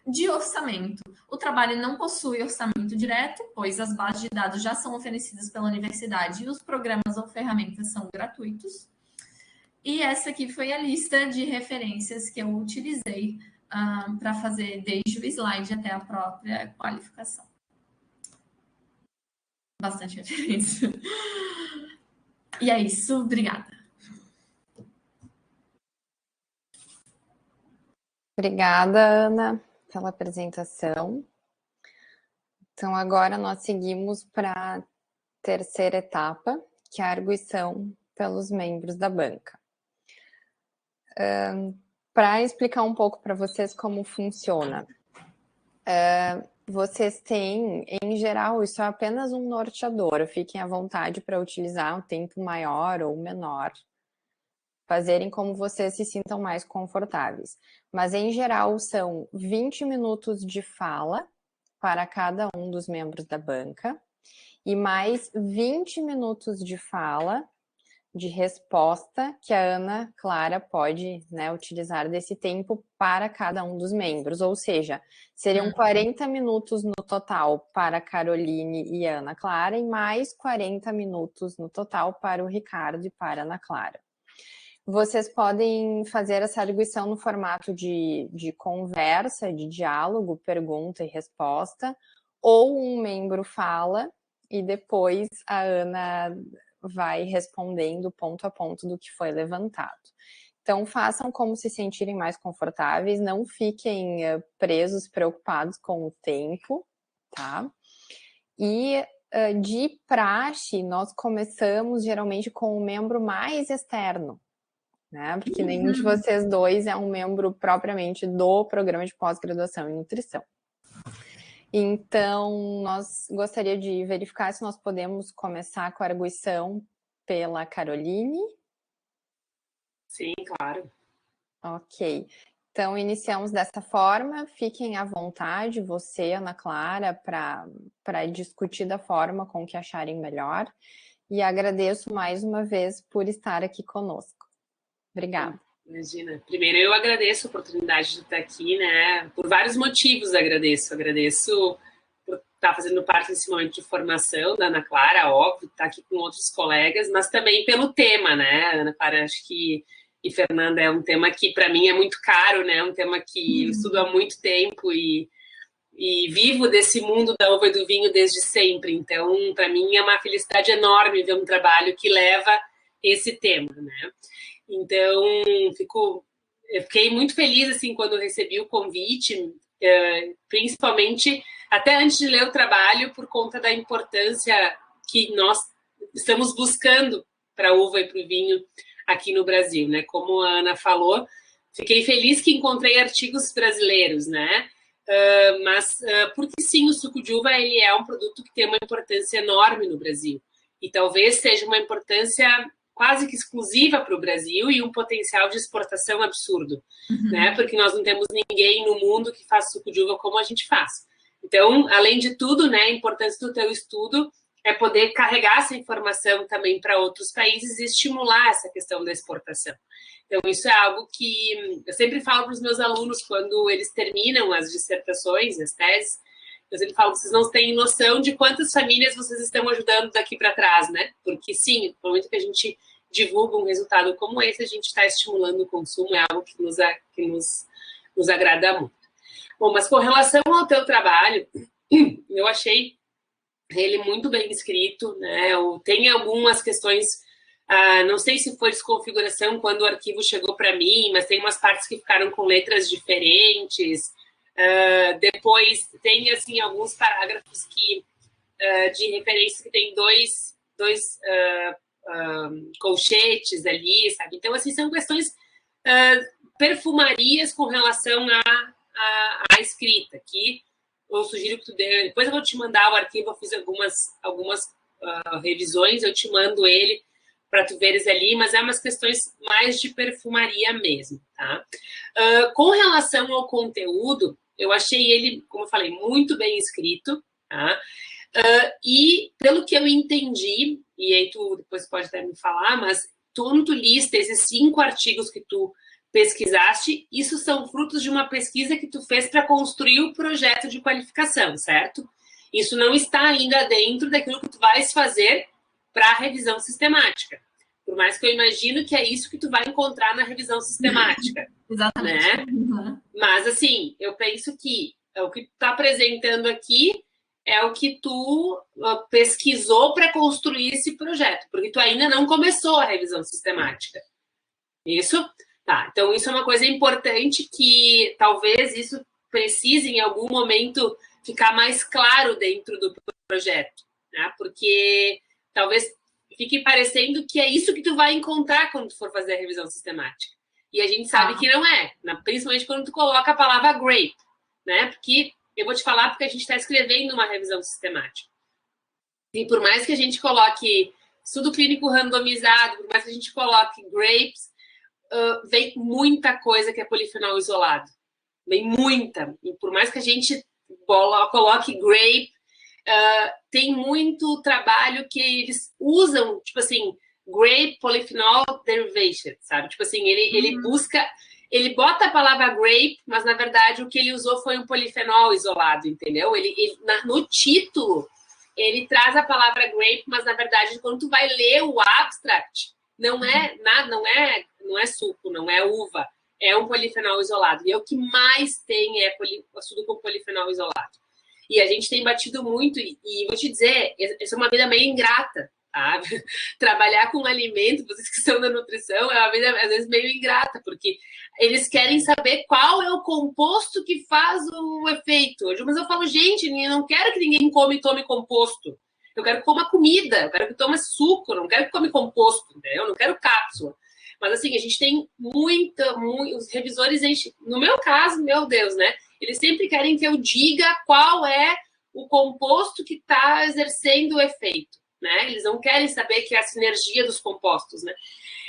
De orçamento. O trabalho não possui orçamento direto, pois as bases de dados já são oferecidas pela universidade e os programas ou ferramentas são gratuitos. E essa aqui foi a lista de referências que eu utilizei para fazer desde o slide até a própria qualificação. Bastante referência. E é isso, obrigada. Obrigada, Ana, pela apresentação. Então, agora nós seguimos para a terceira etapa, que é a arguição pelos membros da banca. Para explicar um pouco para vocês como funciona, vocês têm, em geral, isso é apenas um norteador, fiquem à vontade para utilizar um tempo maior ou menor, fazerem como vocês se sintam mais confortáveis. Mas, em geral, são 20 minutos de fala para cada um dos membros da banca e mais 20 minutos de fala, de resposta, que a Ana Clara pode, né, utilizar desse tempo para cada um dos membros. Ou seja, seriam 40 minutos no total para Caroline e Ana Clara e mais 40 minutos no total para o Ricardo e para a Ana Clara. Vocês podem fazer essa arguição no formato de conversa, de diálogo, pergunta e resposta, ou um membro fala e depois a Ana vai respondendo ponto a ponto do que foi levantado. Então, façam como se sentirem mais confortáveis, não fiquem presos, preocupados com o tempo, tá? E de praxe, nós começamos geralmente com o membro mais externo, né? Porque nenhum de vocês dois é um membro propriamente do programa de pós-graduação em nutrição. Então, nós gostaria de verificar se nós podemos começar com a arguição pela Caroline. Sim, claro. Ok. Então, iniciamos dessa forma. Fiquem à vontade, você, Ana Clara, para discutir da forma com que acharem melhor. E agradeço mais uma vez por estar aqui conosco. Obrigada. Imagina. Primeiro, eu agradeço a oportunidade de estar aqui, né? Por vários motivos agradeço. Agradeço por estar fazendo parte desse momento de formação da Ana Clara, óbvio, estar aqui com outros colegas, mas também pelo tema, né? Ana Clara, acho que, e Fernanda, é um tema que para mim é muito caro, né? Um tema que eu estudo há muito tempo e vivo desse mundo da uva e do vinho desde sempre. Então, para mim é uma felicidade enorme ver um trabalho que leva esse tema, né? Então, eu fiquei muito feliz assim quando eu recebi o convite, principalmente até antes de ler o trabalho, por conta da importância que nós estamos buscando para a uva e para o vinho aqui no Brasil, né? Como a Ana falou, fiquei feliz que encontrei artigos brasileiros, né? Porque sim, o suco de uva ele é um produto que tem uma importância enorme no Brasil e talvez seja uma importância quase que exclusiva para o Brasil e um potencial de exportação absurdo, né? Porque nós não temos ninguém no mundo que faça suco de uva como a gente faz. Então, além de tudo, né, a importância do teu estudo é poder carregar essa informação também para outros países e estimular essa questão da exportação. Então, isso é algo que eu sempre falo para os meus alunos quando eles terminam as dissertações, as teses. Eu sempre falo que vocês não têm noção de quantas famílias vocês estão ajudando daqui para trás, né? Porque, sim, no momento que a gente divulga um resultado como esse, a gente está estimulando o consumo, é algo que nos agrada muito. Bom, mas com relação ao teu trabalho, eu achei ele muito bem escrito, né? Tem algumas questões, não sei se foi desconfiguração quando o arquivo chegou para mim, mas tem umas partes que ficaram com letras diferentes. Depois tem assim alguns parágrafos de referência que tem dois colchetes ali, sabe? Então, assim, são questões perfumarias com relação à escrita, que eu sugiro que tu dê. Depois eu vou te mandar o arquivo, eu fiz algumas revisões, eu te mando ele para tu veres ali, mas é umas questões mais de perfumaria mesmo, tá? Com relação ao conteúdo, eu achei ele, como eu falei, muito bem escrito, tá? E pelo que eu entendi, e aí tu depois pode até me falar, mas quando tu lista esses 5 artigos que tu pesquisaste, isso são frutos de uma pesquisa que tu fez para construir o projeto de qualificação, certo? Isso não está ainda dentro daquilo que tu vais fazer para a revisão sistemática. Por mais que eu imagino que é isso que tu vai encontrar na revisão sistemática. Exatamente. Né? Mas, assim, eu penso que o que tu está apresentando aqui é o que tu pesquisou para construir esse projeto, porque tu ainda não começou a revisão sistemática. Isso? Tá, então isso é uma coisa importante que talvez isso precise em algum momento ficar mais claro dentro do projeto, né? Porque talvez fique parecendo que é isso que tu vai encontrar quando tu for fazer a revisão sistemática. E a gente sabe que não é, principalmente quando tu coloca a palavra grape, né? Porque eu vou te falar porque a gente está escrevendo uma revisão sistemática. E por mais que a gente coloque estudo clínico randomizado, por mais que a gente coloque grapes, vem muita coisa que é polifenol isolado. Vem muita. E por mais que a gente coloque grape, tem muito trabalho que eles usam, tipo assim, grape polyphenol derivation, sabe? Tipo assim, ele busca, ele bota a palavra grape, mas na verdade o que ele usou foi um polifenol isolado, entendeu? No título, ele traz a palavra grape, mas na verdade quando tu vai ler o abstract, não é nada, não é suco, não é uva, é um polifenol isolado. E o que mais tem é estudo com polifenol isolado. E a gente tem batido muito, e vou te dizer, essa é uma vida meio ingrata, tá? Trabalhar com alimento, vocês que são da nutrição, é uma vida, às vezes, meio ingrata, porque eles querem saber qual é o composto que faz o efeito. Mas eu falo, gente, eu não quero que ninguém tome composto. Eu quero que coma comida, eu quero que tome suco, eu não quero que tome composto, entendeu? Eu não quero cápsula. Mas, assim, a gente tem os revisores, no meu caso, meu Deus, né? Eles sempre querem que eu diga qual é o composto que está exercendo o efeito, né? Eles não querem saber que é a sinergia dos compostos, né?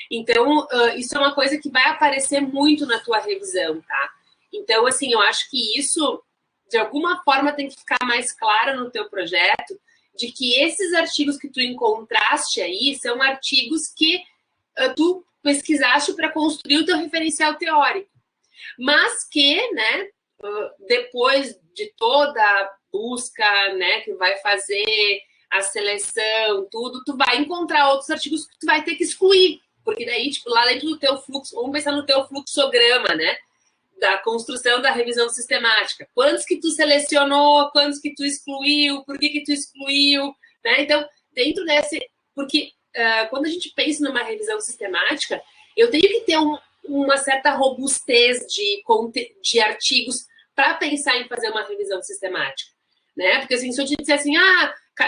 Então, isso é uma coisa que vai aparecer muito na tua revisão, tá? Então, assim, eu acho que isso, de alguma forma, tem que ficar mais claro no teu projeto, de que esses artigos que tu encontraste aí são artigos que tu pesquisaste para construir o teu referencial teórico. Mas que, né, depois de toda a busca, né, que vai fazer a seleção, tudo, tu vai encontrar outros artigos que tu vai ter que excluir. Porque daí, tipo, lá dentro do teu fluxo, vamos pensar no teu fluxograma, né, da construção da revisão sistemática. Quantos que tu selecionou, quantos que tu excluiu, por que tu excluiu, né? Então, dentro desse... Porque quando a gente pensa numa revisão sistemática, eu tenho que ter uma certa robustez de artigos para pensar em fazer uma revisão sistemática, né? Porque assim, se eu te disser assim,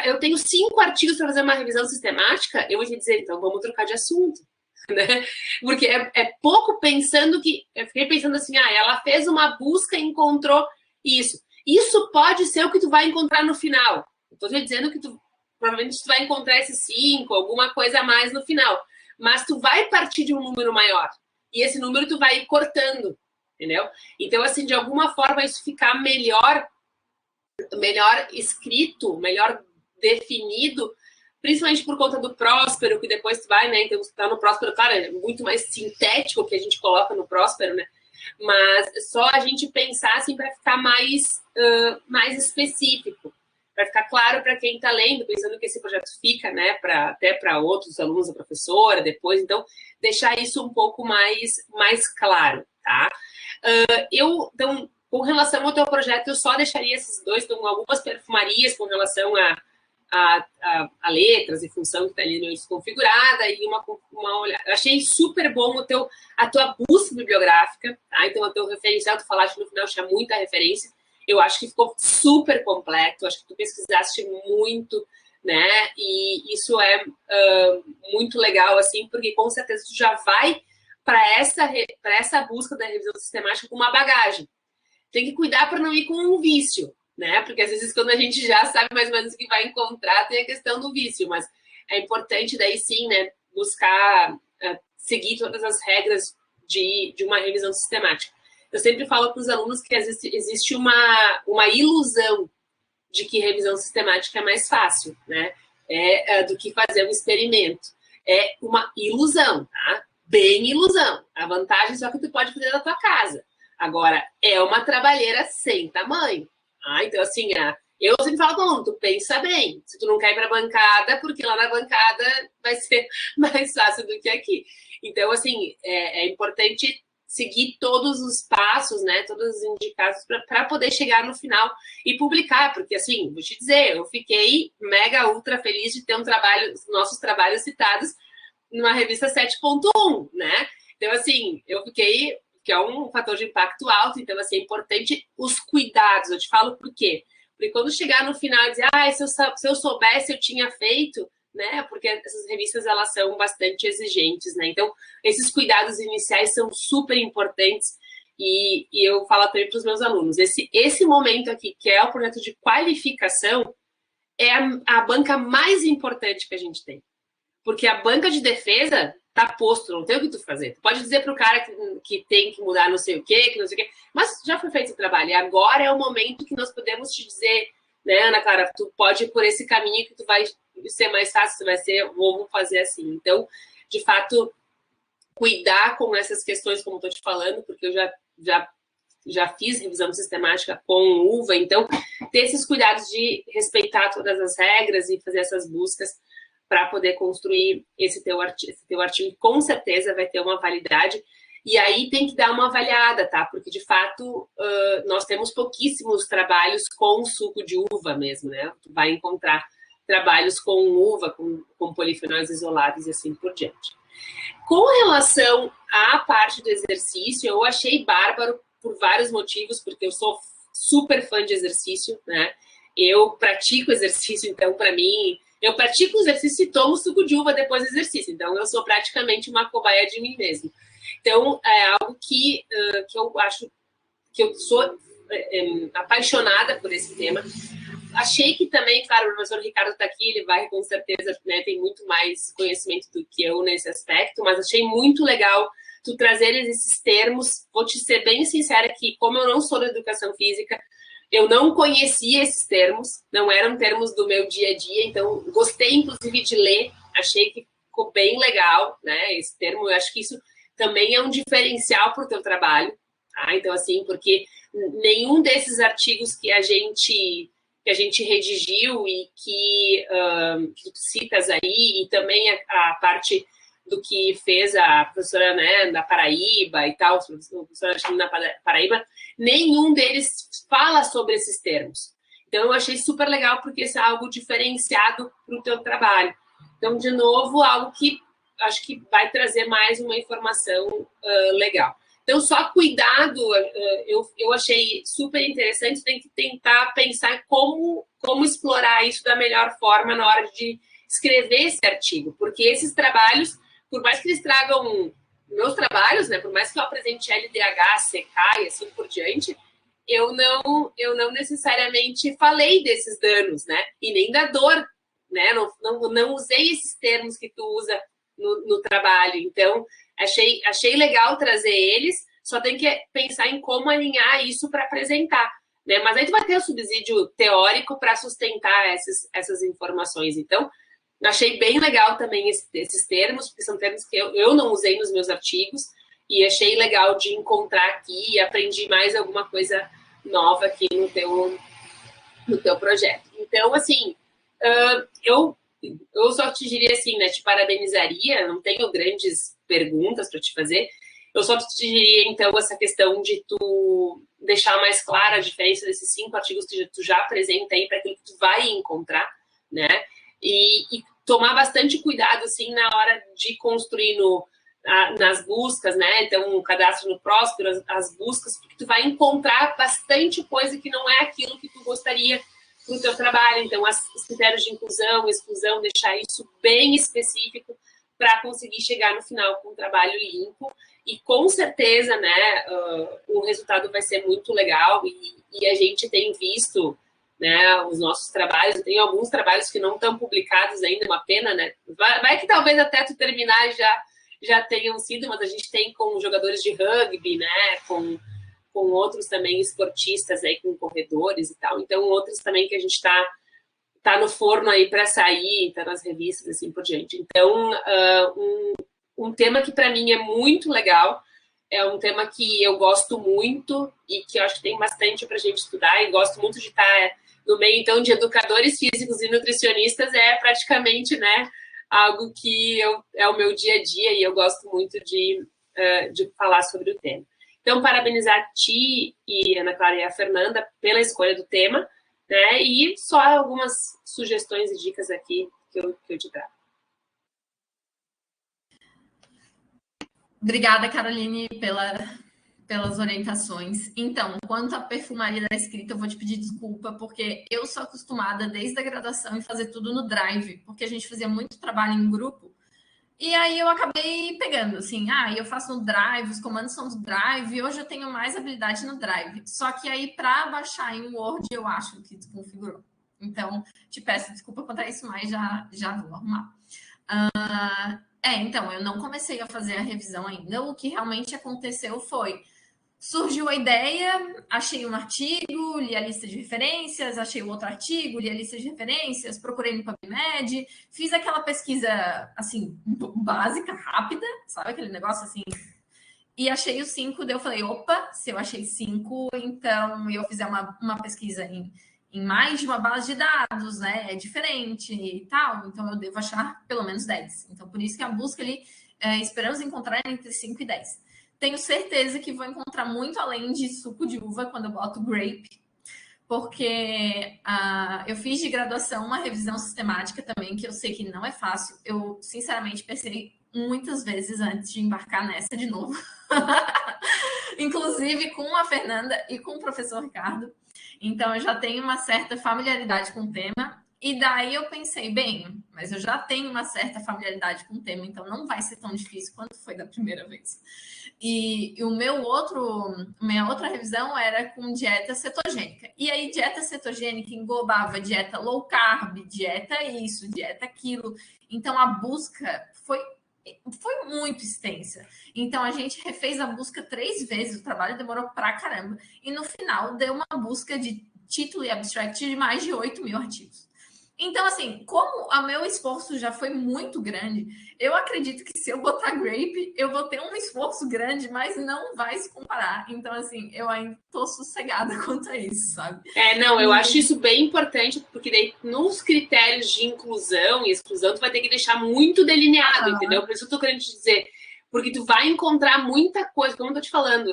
eu tenho 5 artigos para fazer uma revisão sistemática, eu vou te dizer, então vamos trocar de assunto, né? Porque é pouco pensando que... Eu fiquei pensando assim, ela fez uma busca e encontrou isso. Isso pode ser o que tu vai encontrar no final. Estou te dizendo que provavelmente tu vai encontrar esses 5, alguma coisa a mais no final. Mas tu vai partir de um número maior. E esse número tu vai ir cortando, entendeu? Então, assim, de alguma forma isso ficar melhor escrito, melhor definido, principalmente por conta do Próspero, que depois tu vai, né? Então, tu tá no Próspero, claro, é muito mais sintético que a gente coloca no Próspero, né? Mas só a gente pensar, assim, para ficar mais específico, para ficar claro para quem está lendo, pensando que esse projeto fica, né, até para outros alunos, a professora, depois, então, deixar isso um pouco mais claro, tá? Então, com relação ao teu projeto, eu só deixaria esses dois, então, algumas perfumarias com relação a letras e função que está ali no configurada e uma olhada. Eu achei super bom a tua busca bibliográfica, tá? Então, o teu referencial, tu falaste no final, tinha muita referência. Eu acho que ficou super completo, acho que tu pesquisaste muito, né? E isso é muito legal, assim, porque com certeza tu já vai para essa busca da revisão sistemática com uma bagagem. Tem que cuidar para não ir com um vício, né? Porque às vezes quando a gente já sabe mais ou menos o que vai encontrar, tem a questão do vício, mas é importante daí sim, né, buscar seguir todas as regras de uma revisão sistemática. Eu sempre falo para os alunos que existe uma ilusão de que revisão sistemática é mais fácil, né? Do que fazer um experimento. É uma ilusão, tá? Bem ilusão. A vantagem só que tu pode fazer na tua casa. Agora, é uma trabalheira sem tamanho. Então, assim, eu sempre falo com o aluno, tu pensa bem. Se tu não quer ir para a bancada, porque lá na bancada vai ser mais fácil do que aqui. Então, assim, é importante seguir todos os passos, né, todos os indicados para poder chegar no final e publicar, porque, assim, vou te dizer, eu fiquei mega ultra feliz de ter nossos trabalhos citados numa revista 7.1, né? Então, assim, eu fiquei, que é um fator de impacto alto, então, assim, é importante os cuidados. Eu te falo por quê? Porque quando chegar no final e dizer, se eu soubesse, eu tinha feito, né? Porque essas revistas, elas são bastante exigentes, né? Então, esses cuidados iniciais são super importantes e eu falo também para os meus alunos, esse momento aqui, que é o projeto de qualificação, é a banca mais importante que a gente tem. Porque a banca de defesa tá posto, não tem o que tu fazer. Tu pode dizer para o cara que tem que mudar não sei o quê, que não sei o quê, mas já foi feito o trabalho. E agora é o momento que nós podemos te dizer, né, Ana Clara, tu pode ir por esse caminho que tu vai ser mais fácil, tu vai ser, vou fazer assim. Então, de fato, cuidar com essas questões, como estou te falando, porque eu já fiz revisão sistemática com uva, então ter esses cuidados de respeitar todas as regras e fazer essas buscas para poder construir esse teu artigo, com certeza vai ter uma validade, e aí tem que dar uma avaliada, tá? Porque, de fato, nós temos pouquíssimos trabalhos com suco de uva mesmo, né? Tu vai encontrar trabalhos com uva, com polifenóis isolados e assim por diante. Com relação à parte do exercício, eu achei bárbaro por vários motivos, porque eu sou super fã de exercício, né? Eu pratico exercício, então, para mim, eu pratico exercício e tomo suco de uva depois do exercício, então eu sou praticamente uma cobaia de mim mesma. Então, é algo que eu acho que eu sou apaixonada por esse tema. Achei que também, claro, o professor Ricardo está aqui, ele vai com certeza, né, tem muito mais conhecimento do que eu nesse aspecto, mas achei muito legal tu trazer esses termos. Vou te ser bem sincera que, como eu não sou da educação física, eu não conhecia esses termos, não eram termos do meu dia a dia, então gostei, inclusive, de ler, achei que ficou bem legal, né, esse termo. Eu acho que isso também é um diferencial para o teu trabalho, tá? Então, assim, porque nenhum desses artigos que a gente redigiu e que tu citas aí, e também a parte do que fez a professora, né, da Paraíba e tal, a professora da Paraíba, nenhum deles fala sobre esses termos. Então, eu achei super legal, porque isso é algo diferenciado para o teu trabalho. Então, de novo, algo que acho que vai trazer mais uma informação legal. Então, só cuidado, eu achei super interessante, tem que tentar pensar como explorar isso da melhor forma na hora de escrever esse artigo, porque esses trabalhos, por mais que eles tragam meus trabalhos, né, por mais que eu apresente LDH, CK e assim por diante, eu não necessariamente falei desses danos, né, e nem da dor, né, não usei esses termos que tu usa no trabalho. Então, achei legal trazer eles, só tem que pensar em como alinhar isso para apresentar, né? Mas aí tu vai ter o subsídio teórico para sustentar essas informações. Então, achei bem legal também esses termos, porque são termos que eu não usei nos meus artigos, e achei legal de encontrar aqui e aprendi mais alguma coisa nova aqui no teu projeto. Então, assim, eu só te diria assim, né? Te parabenizaria, não tenho grandes perguntas para te fazer. Eu só te diria, então, essa questão de tu deixar mais clara a diferença desses 5 artigos que tu já apresenta aí para aquilo que tu vai encontrar, né? E tomar bastante cuidado, assim, na hora de construir nas buscas, né? Então, o cadastro no Próspero, as buscas, porque tu vai encontrar bastante coisa que não é aquilo que tu gostaria para o teu trabalho. Então, os critérios de inclusão, exclusão, deixar isso bem específico para conseguir chegar no final com um trabalho limpo. E, com certeza, né, o resultado vai ser muito legal. E a gente tem visto, né, os nossos trabalhos. Eu tenho alguns trabalhos que não estão publicados ainda, uma pena, né? Vai que talvez até tu terminar já tenham sido, mas a gente tem com jogadores de rugby, né, com outros também esportistas aí, com corredores e tal. Então, outros também que a gente tá no forno aí para sair, tá nas revistas, assim por diante. Então, um tema que para mim é muito legal, é um tema que eu gosto muito e que eu acho que tem bastante para a gente estudar, e gosto muito de estar no meio, então, de educadores físicos e nutricionistas, é praticamente, né, algo que é o meu dia a dia, e eu gosto muito de falar sobre o tema. Então, parabenizar a ti e a Ana Clara e a Fernanda pela escolha do tema, né? E só algumas sugestões e dicas aqui que eu te trago. Obrigada, Caroline, pelas orientações. Então, quanto à perfumaria da escrita, eu vou te pedir desculpa, porque eu sou acostumada desde a graduação em fazer tudo no Drive, porque a gente fazia muito trabalho em grupo. E aí eu acabei pegando, assim, eu faço no Drive, os comandos são do Drive, e hoje eu tenho mais habilidade no Drive. Só que aí, para baixar em Word, eu acho que desconfigurou. Então, te peço desculpa quanto a isso, mas já vou arrumar. Então, eu não comecei a fazer a revisão ainda. O que realmente aconteceu foi... Surgiu a ideia, achei um artigo, li a lista de referências, achei outro artigo, li a lista de referências, procurei no PubMed, fiz aquela pesquisa, assim, básica, rápida, sabe? Aquele negócio assim. E achei os 5, daí eu falei, opa, se eu achei 5, então eu fizer uma pesquisa em mais de uma base de dados, né? É diferente e tal, então eu devo achar pelo menos 10. Então, por isso que a busca ali, esperamos encontrar entre 5 e 10. Tenho certeza que vou encontrar muito além de suco de uva quando eu boto grape, porque eu fiz de graduação uma revisão sistemática também, que eu sei que não é fácil. Eu, sinceramente, pensei muitas vezes antes de embarcar nessa de novo. Inclusive com a Fernanda e com o professor Ricardo. Então, eu já tenho uma certa familiaridade com o tema. E daí eu pensei, bem, mas eu já tenho uma certa familiaridade com o tema, então não vai ser tão difícil quanto foi da primeira vez. E minha outra revisão era com dieta cetogênica. E aí, dieta cetogênica englobava dieta low carb, dieta isso, dieta aquilo. Então, a busca foi muito extensa. Então, a gente refez a busca 3 vezes, o trabalho demorou pra caramba. E no final, deu uma busca de título e abstract de mais de 8.000 artigos. Então, assim, como o meu esforço já foi muito grande, eu acredito que se eu botar grape, eu vou ter um esforço grande, mas não vai se comparar. Então, assim, eu ainda tô sossegada quanto a isso, sabe? Eu acho isso bem importante, porque daí nos critérios de inclusão e exclusão, tu vai ter que deixar muito delineado, entendeu? Por isso eu tô querendo te dizer, porque tu vai encontrar muita coisa, como eu tô te falando,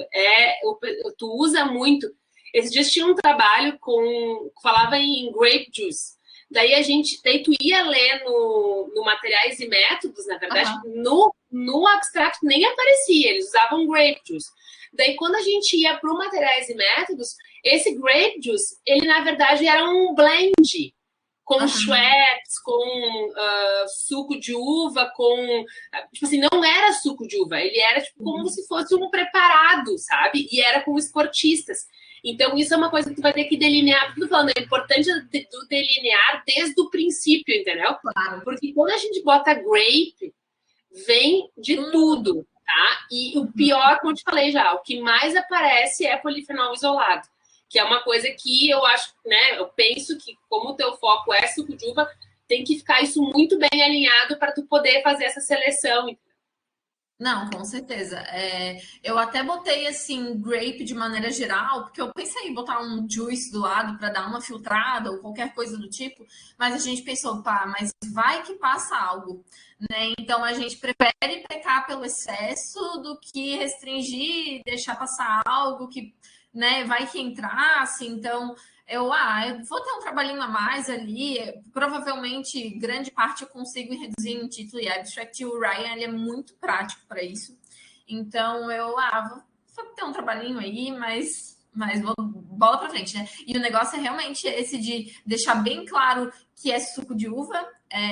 tu usa muito. Esses dias tinha um trabalho falava em grape juice. Daí tu ia ler no materiais e métodos, na verdade, no abstract nem aparecia, eles usavam grape juice. Daí, quando a gente ia para o materiais e métodos, esse grape juice, ele, na verdade, era um blend com Schweppes, com suco de uva, tipo assim, não era suco de uva, ele era tipo, como se fosse um preparado, sabe? E era com esportistas. Então, isso é uma coisa que tu vai ter que delinear. Tudo falando, é importante tu delinear desde o princípio, entendeu? Claro. Porque quando a gente bota grape, vem de tudo, tá? E o pior, como eu te falei já, o que mais aparece é polifenol isolado, que é uma coisa que eu acho, né? Eu penso que, como o teu foco é suco de uva, tem que ficar isso muito bem alinhado para tu poder fazer essa seleção. Não, com certeza. Eu até botei assim grape de maneira geral, porque eu pensei em botar um juice do lado para dar uma filtrada ou qualquer coisa do tipo, mas a gente pensou, mas vai que passa algo, né? Então a gente prefere pecar pelo excesso do que restringir, deixar passar algo que, né, vai que entrasse. Então eu vou ter um trabalhinho a mais ali, provavelmente grande parte eu consigo reduzir em título e abstract, e o Ryan ele é muito prático para isso, então vou ter um trabalhinho aí, mas vou bola para frente, né? E o negócio é realmente esse de deixar bem claro que é suco de uva,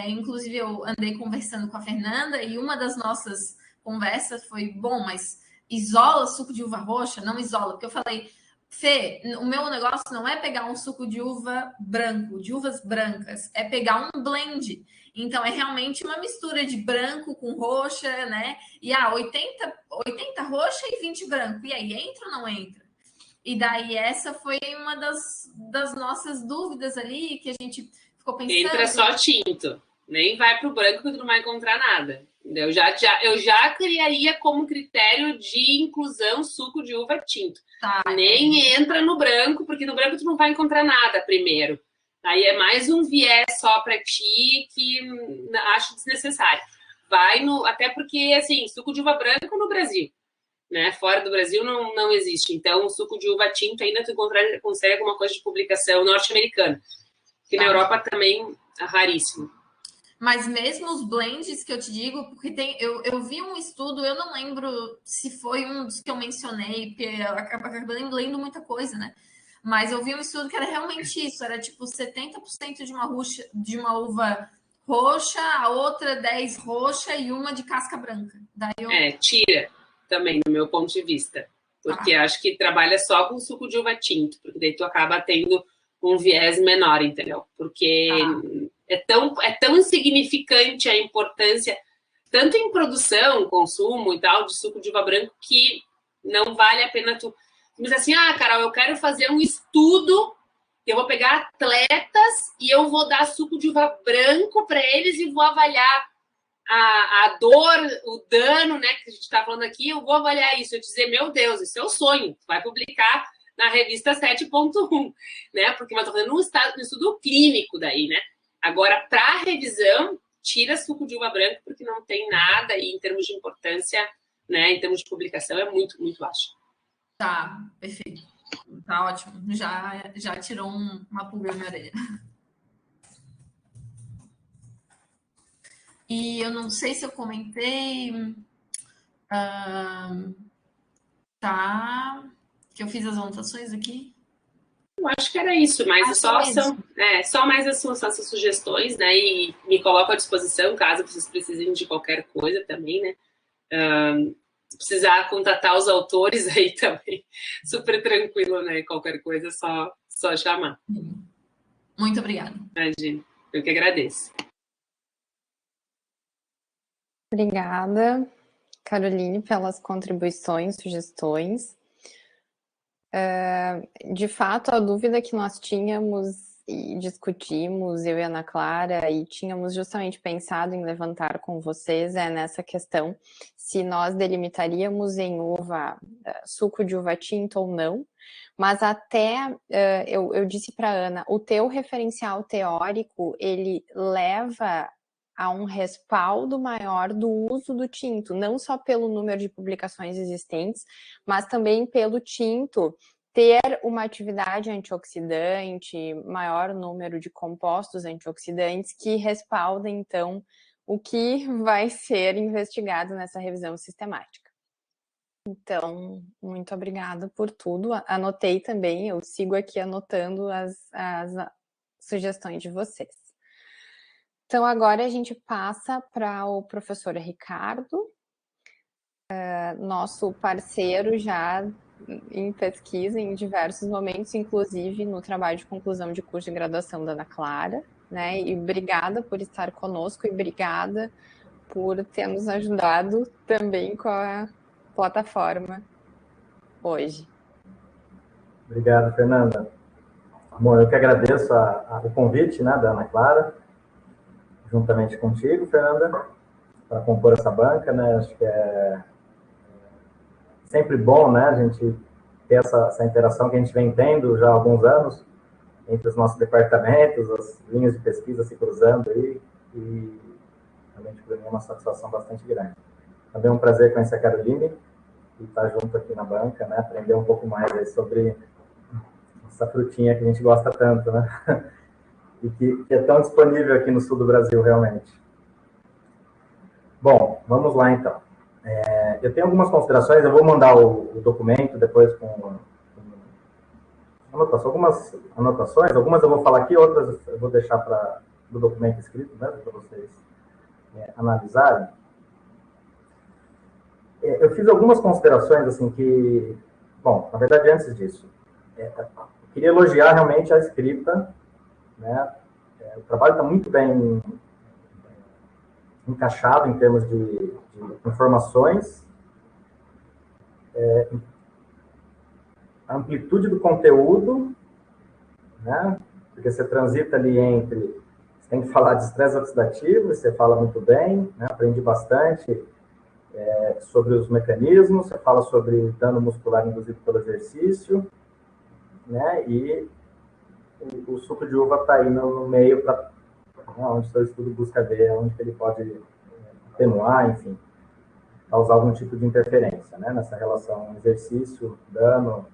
inclusive eu andei conversando com a Fernanda e uma das nossas conversas foi, mas isola suco de uva roxa? Não isola, porque eu falei, Fê, o meu negócio não é pegar um suco de uva branco, de uvas brancas, é pegar um blend. Então, é realmente uma mistura de branco com roxa, né? E 80 roxa e 20 branco. E aí, entra ou não entra? E daí, essa foi uma das nossas dúvidas ali, que a gente ficou pensando. Entra só tinto. Nem vai pro branco que tu não vai encontrar nada. Eu já criaria como critério de inclusão suco de uva tinto. Tá, nem entra no branco, porque no branco tu não vai encontrar nada primeiro. Aí é mais um viés só para ti que acho desnecessário. Até porque, assim, suco de uva branca no Brasil, né? Fora do Brasil não existe. Então, o suco de uva tinto ainda tu consegue alguma coisa de publicação norte-americana. Que na Europa também é raríssimo. Mas mesmo os blends que eu te digo, porque eu vi um estudo, eu não lembro se foi um dos que eu mencionei, porque eu acabei lendo muita coisa, né? Mas eu vi um estudo que era realmente isso, era tipo 70% de uma uva roxa, a outra 10 roxa e uma de casca branca. Daí tira também, do meu ponto de vista. Porque acho que trabalha só com suco de uva tinto, porque daí tu acaba tendo um viés menor, entendeu? Porque é tão insignificante a importância, tanto em produção, consumo e tal, de suco de uva branco, que não vale a pena tu dizer assim, Carol, eu quero fazer um estudo, eu vou pegar atletas e eu vou dar suco de uva branco para eles e vou avaliar a dor, o dano, né, que a gente está falando aqui, eu vou avaliar isso, eu dizer, meu Deus, isso é o sonho, vai publicar na revista 7.1, né, porque eu estou fazendo um estudo clínico daí, né, agora, para revisão, tira suco de uva branca, porque não tem nada, e em termos de importância, né, em termos de publicação, é muito, muito baixo. Tá, perfeito, tá ótimo, já tirou uma pulga na minha orelha. E eu não sei se eu comentei, que eu fiz as anotações aqui. Eu acho que era isso, mas só mais essas sugestões, né? E me coloco à disposição caso vocês precisem de qualquer coisa também, né? Se precisar contatar os autores aí também, super tranquilo, né? Qualquer coisa, só chamar. Muito obrigada. Imagina, eu que agradeço. Obrigada, Caroline, pelas contribuições, sugestões. De fato, a dúvida que nós tínhamos e discutimos, eu e a Ana Clara, e tínhamos justamente pensado em levantar com vocês nessa questão, se nós delimitaríamos em uva, suco de uva tinta ou não, mas até, eu disse para a Ana, o teu referencial teórico, ele leva a um respaldo maior do uso do tinto, não só pelo número de publicações existentes, mas também pelo tinto ter uma atividade antioxidante, maior número de compostos antioxidantes que respaldem, então, o que vai ser investigado nessa revisão sistemática. Então, muito obrigada por tudo. Anotei também, eu sigo aqui anotando as sugestões de vocês. Então, agora a gente passa para o professor Ricardo, nosso parceiro já em pesquisa em diversos momentos, inclusive no trabalho de conclusão de curso de graduação da Ana Clara, né? E obrigada por estar conosco e obrigada por ter nos ajudado também com a plataforma hoje. Obrigado, Fernanda. Bom, eu que agradeço o convite, né, da Ana Clara, juntamente contigo, Fernanda, para compor essa banca, né? Acho que é sempre bom, né, a gente ter essa interação que a gente vem tendo já há alguns anos entre os nossos departamentos, as linhas de pesquisa se cruzando aí, e realmente para mim é uma satisfação bastante grande. Também é um prazer conhecer a Caroline e estar junto aqui na banca, né, aprender um pouco mais aí sobre essa frutinha que a gente gosta tanto, né, e que é tão disponível aqui no sul do Brasil, realmente. Bom, vamos lá então. Eu tenho algumas considerações, eu vou mandar o documento depois com algumas anotações, algumas eu vou falar aqui, outras eu vou deixar do documento escrito, né, para vocês analisarem. Eu fiz algumas considerações, assim, que... Bom, na verdade, antes disso, eu queria elogiar realmente a escrita, né, o trabalho está muito bem encaixado em termos de informações, a amplitude do conteúdo, né? Porque você transita ali entre... Você tem que falar de estresse oxidativo, você fala muito bem, né? Aprendi bastante sobre os mecanismos, você fala sobre dano muscular induzido pelo exercício, né? E o suco de uva está aí no meio, onde o seu estudo busca ver onde ele pode atenuar, enfim, causar algum tipo de interferência, né? Nessa relação exercício, dano,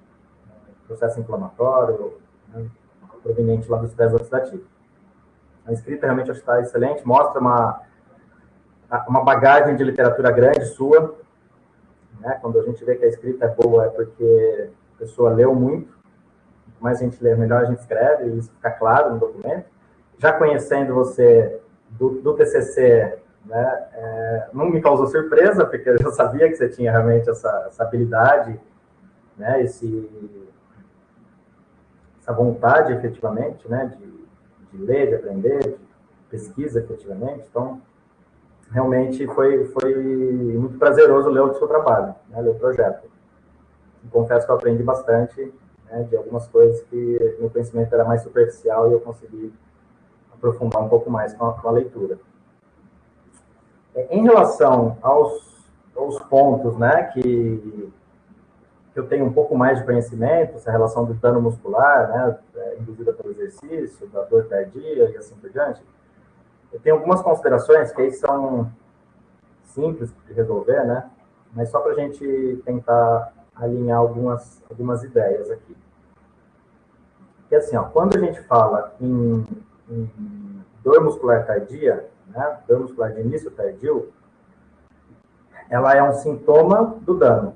processo inflamatório, né, proveniente lá do estresse oxidativo. A escrita realmente está excelente, mostra uma bagagem de literatura grande sua, né? Quando a gente vê que a escrita é boa, é porque a pessoa leu muito. Quanto mais a gente lê, melhor a gente escreve, e isso fica claro no documento. Já conhecendo você do TCC, né, não me causou surpresa, porque eu já sabia que você tinha realmente essa habilidade, né, essa vontade, efetivamente, né, de ler, de aprender, de pesquisa, efetivamente. Então, realmente foi muito prazeroso ler o seu trabalho, né, ler o projeto. E confesso que eu aprendi bastante, né, de algumas coisas que meu conhecimento era mais superficial e eu consegui aprofundar um pouco mais com a leitura. Em relação aos pontos, né, que eu tenho um pouco mais de conhecimento, essa relação do dano muscular, né, induzida pelo exercício, da dor tardia e assim por diante, eu tenho algumas considerações que aí são simples de resolver, né, mas só para a gente tentar alinhar algumas ideias aqui. Que assim, ó, quando a gente fala em dor muscular tardia, né, dor muscular de início tardio, ela é um sintoma do dano,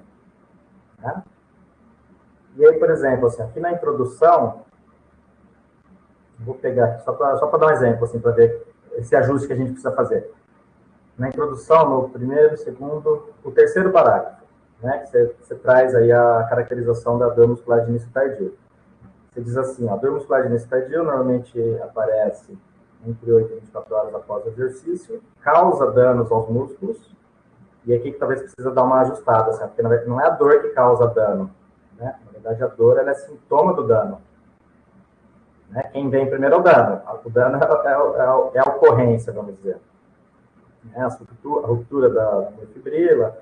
né? E aí, por exemplo, assim, aqui na introdução, vou pegar aqui só para dar um exemplo, assim, para ver esse ajuste que a gente precisa fazer. Na introdução, no primeiro, segundo, o terceiro parágrafo, né, que você traz aí a caracterização da dor muscular de início tardio. Você diz assim, a dor muscular de início tardio normalmente aparece entre 8 e 24 horas após o exercício, causa danos aos músculos, e aqui que talvez precisa dar uma ajustada, assim, porque não é a dor que causa dano, né? Na verdade, a dor ela é sintoma do dano. Né? Quem vem primeiro é o dano. O dano é a ocorrência, vamos dizer. Né? A ruptura da fibrila.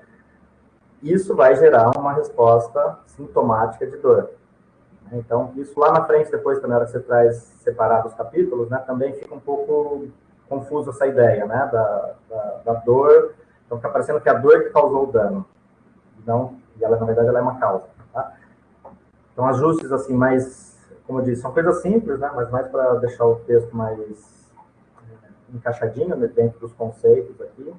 Isso vai gerar uma resposta sintomática de dor. Então, isso lá na frente, depois, na hora que você traz separado os capítulos, né, também fica um pouco confuso essa ideia, né, da dor. Então, fica parecendo que é a dor que causou o dano. Não, e ela, na verdade, ela é uma causa. Tá? Então, ajustes, assim, mais, como eu disse, são coisas simples, né, mas mais para deixar o texto mais encaixadinho, né, dentro dos conceitos aqui.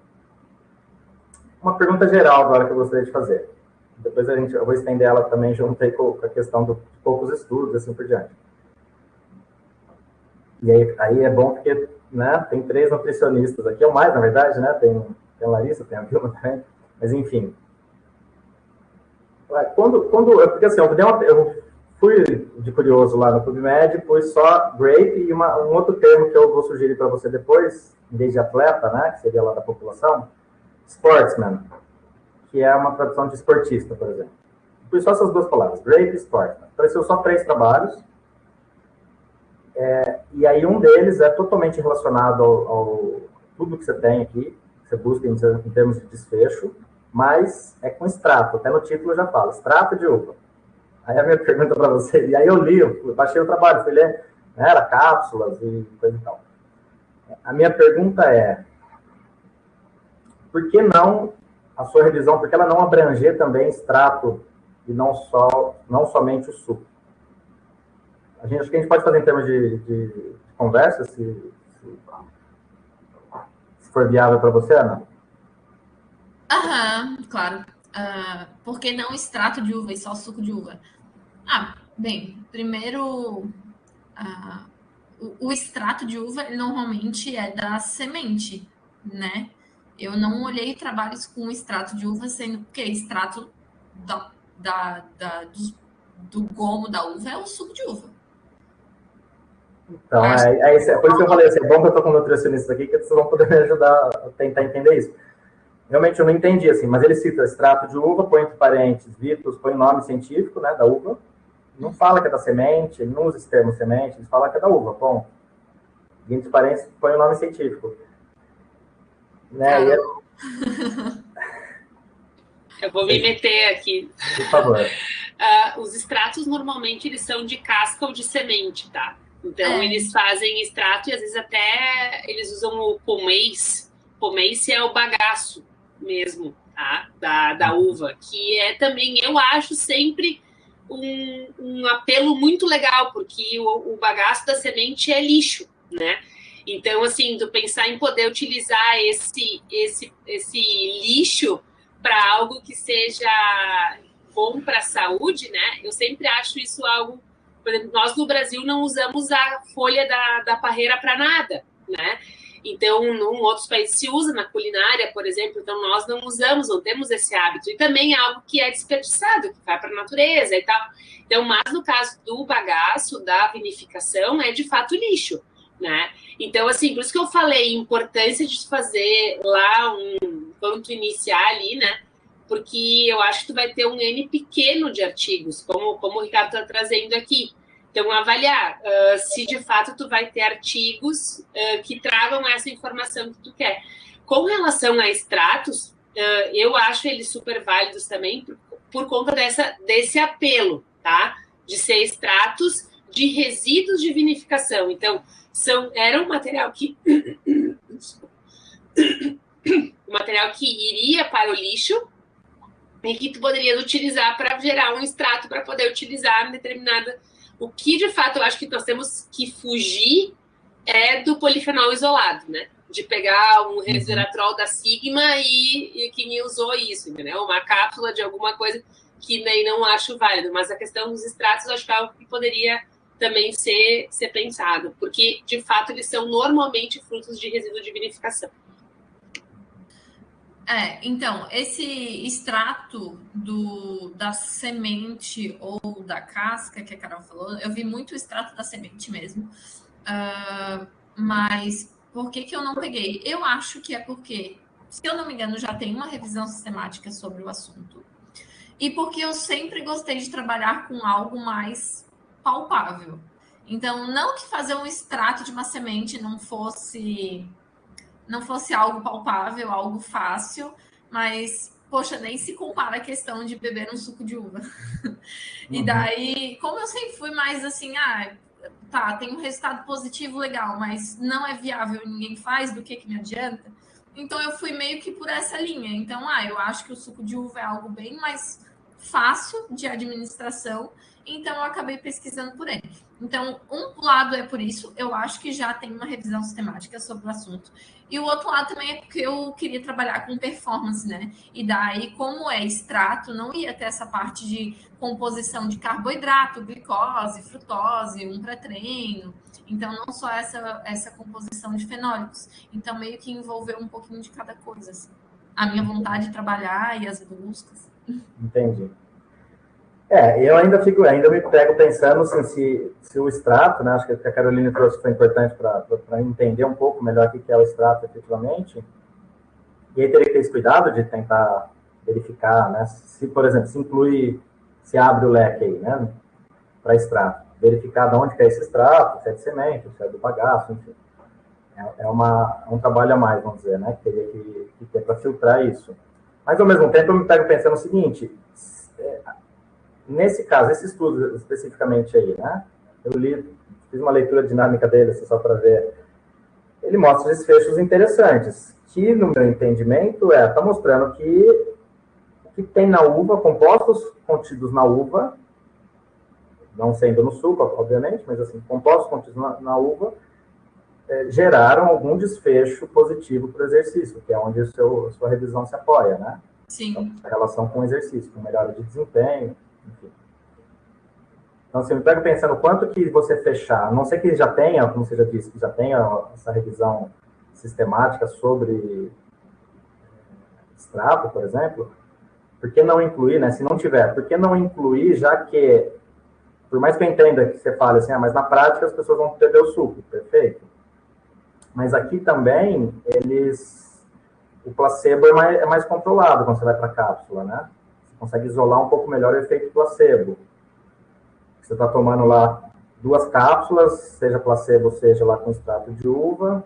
Uma pergunta geral agora que eu gostaria de fazer. Depois eu vou estender ela também junto aí com a questão de poucos estudos, assim por diante. E aí é bom porque, né, tem 3 nutricionistas aqui, ou mais, na verdade, né? Tem a Larissa, tem a Vilma também, mas enfim. Porque assim, eu fui de curioso lá no PubMed, pus só grape e um outro termo que eu vou sugerir para você depois, em vez de atleta, né, que seria lá da população, sportsman, que é uma tradução de esportista, por exemplo. Pus só essas 2 palavras, grape e sportsman. Apareceu só 3 trabalhos, e aí um deles é totalmente relacionado ao tudo que você tem aqui, que você busca em termos de desfecho, mas é com extrato, até no título já fala, extrato de uva. Aí a minha pergunta para você, e aí eu baixei o trabalho, fui ler, né, era cápsulas e coisa e tal. A minha pergunta é, por que não a sua revisão, porque ela não abranger também extrato e não somente o suco? Acho que a gente pode fazer em termos de conversa, se for viável para você, Ana? Aham, claro. Por que não extrato de uva e só suco de uva? Bem, primeiro, o extrato de uva normalmente é da semente, né? Eu não olhei trabalhos com extrato de uva, sendo que extrato do gomo da uva é o suco de uva. Então, é por isso que eu falei assim, é bom que eu estou com nutricionistas aqui, que vocês vão poder me ajudar a tentar entender isso. Realmente eu não entendi, assim, mas ele cita extrato de uva, põe entre parênteses, Vitus, põe o nome científico, né, da uva, não fala que é da semente, ele não usa esse termo semente, ele fala que é da uva, bom. E entre parênteses, põe o nome científico. Né? Eu vou me meter aqui. Por favor. Os extratos, normalmente, eles são de casca ou de semente, tá? Então, eles fazem extrato e, às vezes, até eles usam o pomace. Pomace é o bagaço mesmo, tá? Da uva, que é também, eu acho, sempre um apelo muito legal, porque o bagaço da semente é lixo, né? Então, assim, tu pensar em poder utilizar esse lixo para algo que seja bom para a saúde, né? Eu sempre acho isso algo... Por exemplo, nós no Brasil não usamos a folha da parreira para nada, né? Então, em outros países se usa na culinária, por exemplo, então nós não usamos, não temos esse hábito. E também é algo que é desperdiçado, que vai para a natureza e tal. Então, mas no caso do bagaço, da vinificação, é de fato lixo, né? Então, assim, por isso que eu falei a importância de fazer lá quando tu iniciar ali, né? Porque eu acho que tu vai ter um N pequeno de artigos, como o Ricardo está trazendo aqui. Então, avaliar se de fato tu vai ter artigos que tragam essa informação que tu quer. Com relação a extratos, eu acho eles super válidos também por conta desse apelo, tá? De ser extratos de resíduos de vinificação. Então, era um material que... um material que iria para o lixo e que tu poderia utilizar para gerar um extrato para poder utilizar em determinada... O que, de fato, eu acho que nós temos que fugir é do polifenol isolado, né? De pegar um resveratrol da Sigma e quem usou isso, entendeu? Uma cápsula de alguma coisa que nem não acho válido. Mas a questão dos extratos, eu acho que é algo que poderia também ser pensado. Porque, de fato, eles são normalmente frutos de resíduo de vinificação. Então, esse extrato da semente ou da casca que a Carol falou, eu vi muito o extrato da semente mesmo, mas por que eu não peguei? Eu acho que é porque, se eu não me engano, já tem uma revisão sistemática sobre o assunto, e porque eu sempre gostei de trabalhar com algo mais palpável. Então, não que fazer um extrato de uma semente não fosse algo palpável, algo fácil, mas, poxa, nem se compara a questão de beber um suco de uva. E daí, como eu sempre fui mais assim, tá, tem um resultado positivo legal, mas não é viável e ninguém faz, do que me adianta? Então, eu fui meio que por essa linha. Então, eu acho que o suco de uva é algo bem mais fácil de administração, então eu acabei pesquisando por ele. Então, um lado é por isso, eu acho que já tem uma revisão sistemática sobre o assunto. E o outro lado também é porque eu queria trabalhar com performance, né? E daí, como é extrato, não ia ter essa parte de composição de carboidrato, glicose, frutose, um pré-treino. Então, não só essa composição de fenólicos. Então, meio que envolveu um pouquinho de cada coisa, assim. A minha vontade de trabalhar e as buscas. Entendi. Eu ainda me pego pensando assim, se o extrato, né, acho que a Caroline trouxe foi importante para entender um pouco melhor o que é o extrato efetivamente, e aí teria que ter esse cuidado de tentar verificar, né, se, por exemplo, se abre o leque aí, né, para extrato, verificar de onde que é esse extrato, se é de semente, se é do bagaço, enfim. É um trabalho a mais, vamos dizer, né, que teria que ter para filtrar isso. Mas, ao mesmo tempo, eu me pego pensando o seguinte... Nesse caso, esse estudo especificamente aí, né? Eu fiz uma leitura dinâmica dele, assim, só para ver. Ele mostra desfechos interessantes, que, no meu entendimento, está mostrando que o que tem na uva, compostos contidos na uva, não sendo no suco, obviamente, mas assim, compostos contidos na uva, geraram algum desfecho positivo para o exercício, que é onde a sua revisão se apoia, né? Sim. Então, a relação com o exercício, com melhora de desempenho, enfim. Então, assim, eu me pego pensando quanto que você fechar, a não sei que já tenha, como você já disse, que já tenha essa revisão sistemática sobre extrato, por exemplo, por que não incluir, né? Se não tiver, por que não incluir, já que, por mais que eu entenda que você fale assim, mas na prática as pessoas vão beber o suco, perfeito. Mas aqui também, o placebo é mais controlado quando você vai para a cápsula, né? Consegue isolar um pouco melhor o efeito placebo. Você está tomando lá 2 cápsulas, seja placebo, seja lá com extrato de uva,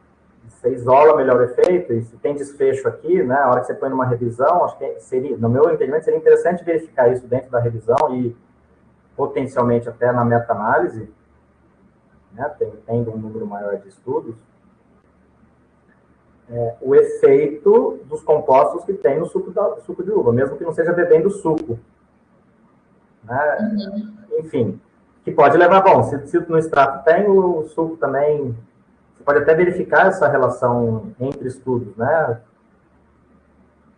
você isola melhor o efeito, e se tem desfecho aqui, né, a hora que você põe numa revisão, acho que seria, no meu entendimento, seria interessante verificar isso dentro da revisão e potencialmente até na meta-análise, né, tendo um número maior de estudos, o efeito dos compostos que tem no suco de uva, mesmo que não seja bebendo suco. Né? Enfim, que pode levar, bom, se no extrato tem, o suco também, Você pode até verificar essa relação entre estudos, né?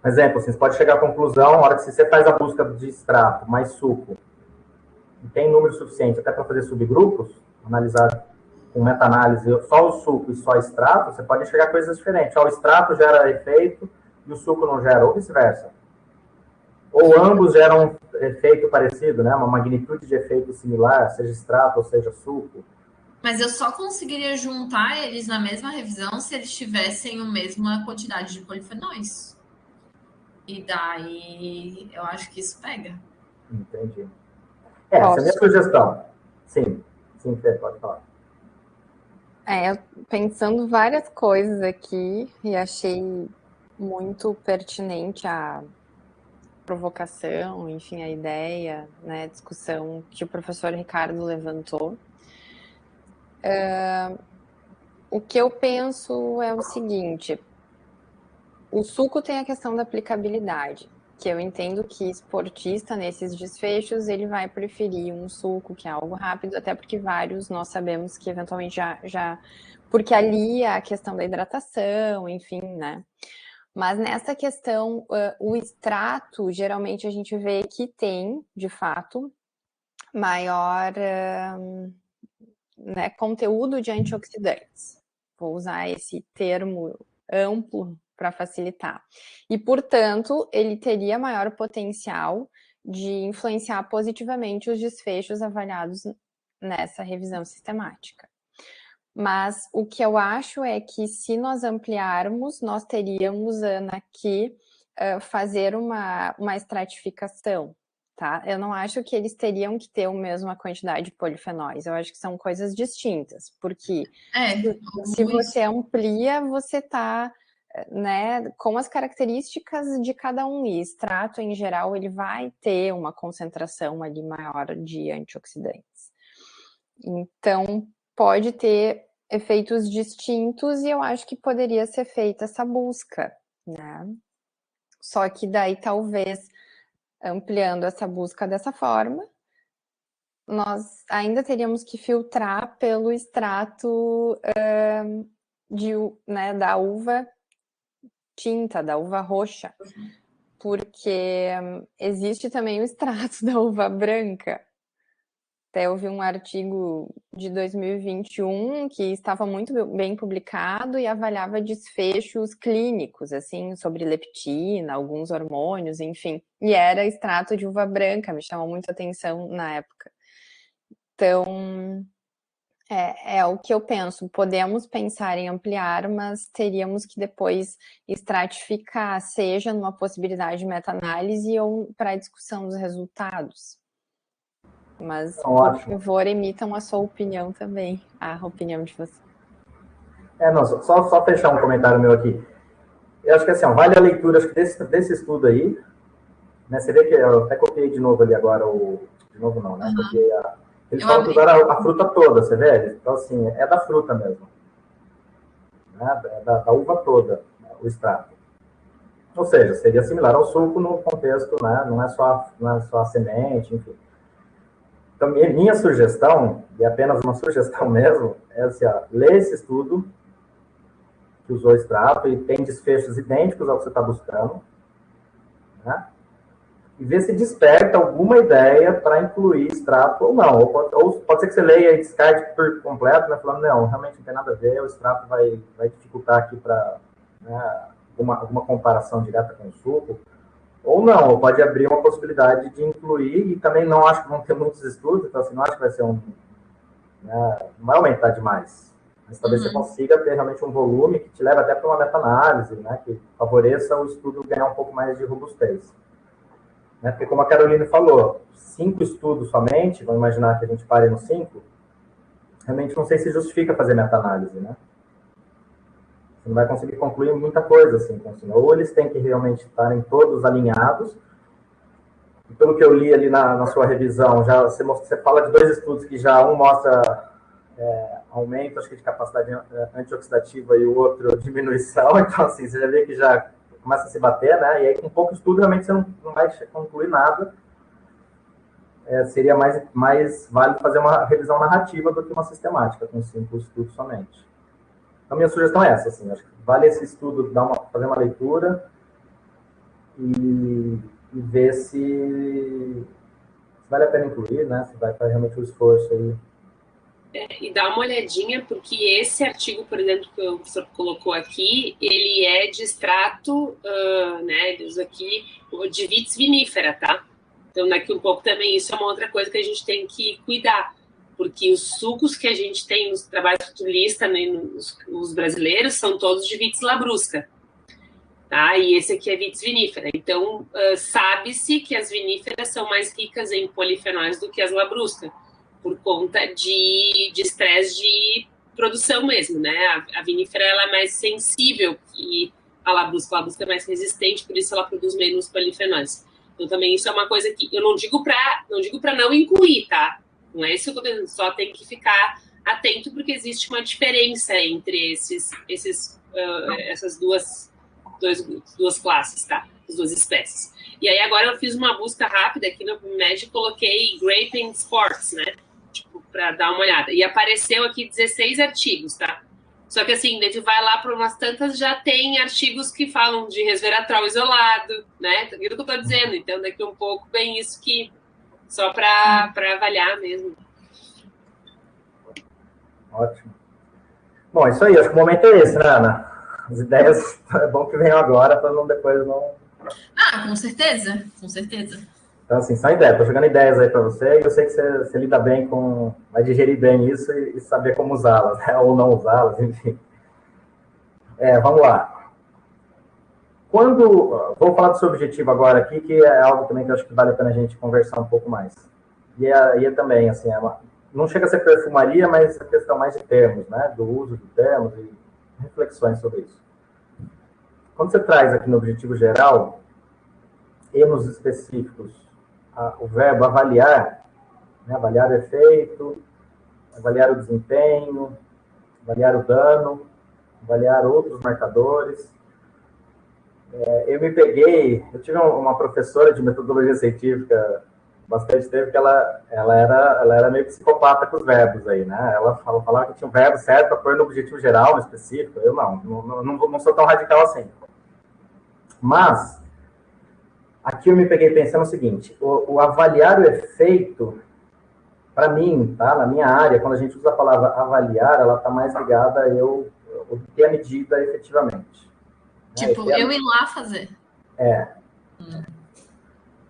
Por exemplo, assim, você pode chegar à conclusão, na hora que você faz a busca de extrato mais suco, e tem número suficiente até para fazer subgrupos, analisar com meta-análise só o suco e só o extrato, você pode chegar a coisas diferentes. O extrato gera efeito e o suco não gera, ou vice-versa. Ou ambos geram um efeito parecido, né? Uma magnitude de efeito similar, seja extrato ou seja suco. Mas eu só conseguiria juntar eles na mesma revisão se eles tivessem a mesma quantidade de polifenóis. E daí eu acho que isso pega. Entendi. Essa é a minha sugestão. Sim, Fê, pode falar. Pensando várias coisas aqui e achei muito pertinente a provocação, enfim, a ideia, né, a discussão que o professor Ricardo levantou. O que eu penso é o seguinte: o suco tem a questão da aplicabilidade, que eu entendo que esportista, nesses desfechos, ele vai preferir um suco, que é algo rápido, até porque vários nós sabemos que eventualmente já porque ali a questão da hidratação, enfim, né? Mas nessa questão, o extrato, geralmente a gente vê que tem, de fato, maior conteúdo de antioxidantes. Vou usar esse termo amplo para facilitar. E, portanto, ele teria maior potencial de influenciar positivamente os desfechos avaliados nessa revisão sistemática. Mas o que eu acho é que, se nós ampliarmos, nós teríamos, Ana, que fazer uma estratificação, tá? Eu não acho que eles teriam que ter a mesma quantidade de polifenóis. Eu acho que são coisas distintas, porque se você amplia, você está, né, com as características de cada um. E extrato, em geral, ele vai ter uma concentração ali maior de antioxidantes. Então, pode ter efeitos distintos e eu acho que poderia ser feita essa busca, né? Só que daí, talvez, ampliando essa busca dessa forma, nós ainda teríamos que filtrar pelo extrato da uva tinta, da uva roxa, porque existe também o extrato da uva branca. Até eu vi um artigo de 2021 que estava muito bem publicado e avaliava desfechos clínicos, assim, sobre leptina, alguns hormônios, enfim. E era extrato de uva branca, me chamou muito a atenção na época. Então, é o que eu penso. Podemos pensar em ampliar, mas teríamos que depois estratificar, seja numa possibilidade de meta-análise ou para a discussão dos resultados. Mas, por favor, emitam a sua opinião também, a opinião de vocês. Não, só fechar um comentário meu aqui. Eu acho que assim, vale a leitura acho que desse estudo aí, né? Você vê que eu até copiei de novo ali agora de novo não, né? Copiei eles falam que usaram a fruta toda, você vê? Então, assim, é da fruta mesmo. Né? Da uva toda, né? O extrato. Ou seja, seria similar ao suco no contexto, né? Não é só a semente, enfim. Então, minha sugestão, e apenas uma sugestão mesmo, é assim, ler esse estudo que usou extrato e tem desfechos idênticos ao que você está buscando, né? E ver se desperta alguma ideia para incluir extrato ou não. Ou pode ser que você leia e descarte por completo, né? Falando, não, realmente não tem nada a ver, o extrato vai dificultar aqui para, né, alguma comparação direta com o suco. Ou não, ou pode abrir uma possibilidade de incluir, e também não acho que vão ter muitos estudos, então assim, não acho que vai ser né, não vai aumentar demais. Mas talvez você consiga ter realmente um volume que te leve até para uma meta-análise, né, que favoreça o estudo ganhar um pouco mais de robustez. Né, porque como a Caroline falou, 5 estudos somente, vamos imaginar que a gente pare nos 5, realmente não sei se justifica fazer meta-análise, né? Você não vai conseguir concluir muita coisa, assim, ou eles têm que realmente estarem todos alinhados, e pelo que eu li ali na sua revisão, já você fala de 2 estudos que já um mostra aumento, acho que de capacidade antioxidativa e o outro diminuição, então assim, você já vê que já começa a se bater, né, e aí com pouco estudo realmente você não vai concluir nada, seria mais válido fazer uma revisão narrativa do que uma sistemática, com 5 estudos somente. a minha sugestão é essa, assim, acho que vale esse estudo, fazer uma leitura e ver se vale a pena incluir, né? Se vai fazer realmente o esforço aí. E dá uma olhadinha, porque esse artigo, por exemplo, que o professor colocou aqui, ele é de extrato, né, ele usa aqui, de vitis vinífera, tá? Então, daqui um pouco também, isso é uma outra coisa que a gente tem que cuidar, porque os sucos que a gente tem nos trabalhos futuristas, né, nos brasileiros, são todos de vitis labrusca, tá? E esse aqui é vitis vinífera. Então, sabe-se que as viníferas são mais ricas em polifenóis do que as labrusca, por conta de estresse de produção mesmo, né? A vinífera ela é mais sensível que a labrusca é mais resistente, por isso ela produz menos polifenóis. Então também isso é uma coisa que eu não digo para não incluir, tá? Não é isso que eu tô dizendo, só tem que ficar atento porque existe uma diferença entre essas duas classes, tá? As duas espécies. E aí agora eu fiz uma busca rápida aqui no PubMed e coloquei Grape and Sports, né? Para dar uma olhada. E apareceu aqui 16 artigos, tá? Só que assim, a gente vai lá para umas tantas, já tem artigos que falam de resveratrol isolado, né? Aquilo que eu tô dizendo. Então, daqui um pouco, bem isso que... Só para avaliar mesmo. Ótimo. Bom, isso aí. Acho que o momento é esse, né, Ana? As ideias, é bom que venham agora, para depois não... Com certeza. Com certeza. Então, assim, são ideias. Estou jogando ideias aí para você e eu sei que você lida bem vai digerir bem isso e saber como usá-las, né? Ou não usá-las, enfim. Vamos lá. Vou falar do seu objetivo agora aqui, que é algo também que eu acho que vale a pena a gente conversar um pouco mais. E é também, assim, não chega a ser perfumaria, mas a questão mais de termos, né? Do uso de termos e reflexões sobre isso. Quando você traz aqui no objetivo geral, termos específicos, o verbo avaliar, né? Avaliar o efeito, avaliar o desempenho, avaliar o dano, avaliar outros marcadores. Eu tive uma professora de metodologia científica bastante tempo que ela era meio psicopata com os verbos aí, né? Ela falava que tinha um verbo certo para pôr no objetivo geral, no específico. Eu não sou tão radical assim. Mas aqui eu me peguei pensando o seguinte, o avaliar o efeito, para mim, tá? Na minha área, quando a gente usa a palavra avaliar, ela está mais ligada a eu obter a medida efetivamente. Tipo, eu ir lá fazer.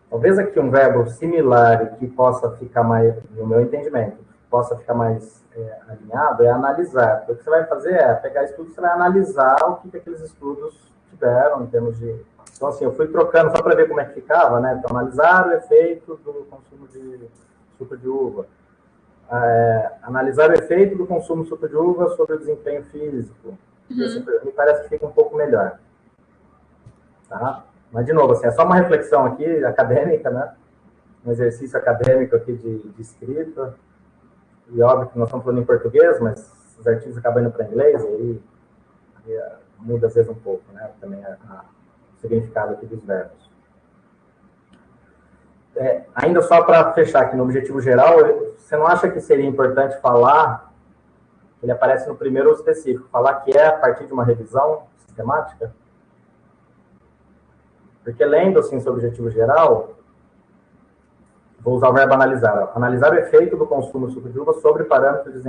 Talvez aqui um verbo similar e que possa ficar mais, no meu entendimento, possa ficar mais alinhado, é analisar. Então, o que você vai fazer é pegar estudos, você vai analisar o que aqueles estudos tiveram em termos de... Então, assim, eu fui trocando só para ver como é que ficava, né? Então, analisar o efeito do consumo de suco de uva. Analisar o efeito do consumo de suco de uva sobre o desempenho físico. Assim, me parece que fica um pouco melhor. Tá? Mas, de novo, assim, é só uma reflexão aqui, acadêmica, né? Um exercício acadêmico aqui de escrita. E óbvio que nós estamos falando em português, mas os artigos acabam indo para inglês, e aí muda às vezes um pouco, né? Também o significado aqui dos verbos. Ainda só para fechar aqui no objetivo geral, você não acha que seria importante falar, ele aparece no primeiro específico, falar que é a partir de uma revisão sistemática? Porque lendo assim seu objetivo geral, vou usar o verbo analisar. Analisar o efeito do consumo de suco de uva sobre parâmetros de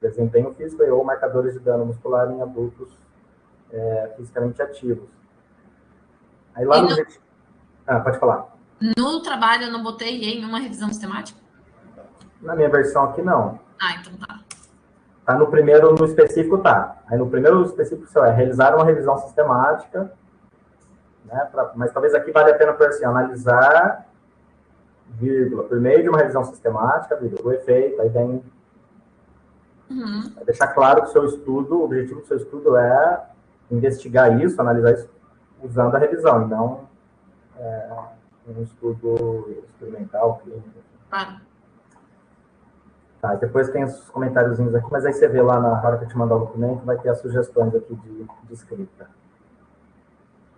desempenho físico e ou marcadores de dano muscular em adultos fisicamente ativos. Aí lá no objetivo... pode falar. No trabalho eu não botei em uma revisão sistemática? Na minha versão aqui, não. Então tá. Tá no primeiro, no específico tá. Aí no primeiro específico é realizar uma revisão sistemática, né? Mas talvez aqui vale a pena por assim, analisar, vírgula, por meio de uma revisão sistemática, vírgula, o efeito, aí vem... Vai deixar claro que o seu estudo, o objetivo do seu estudo é investigar isso, analisar isso usando a revisão, e não um estudo experimental, clínico. Tá, depois tem os comentáriozinhos aqui, mas aí você vê lá na hora que eu te mandar o documento, vai ter as sugestões aqui de escrita.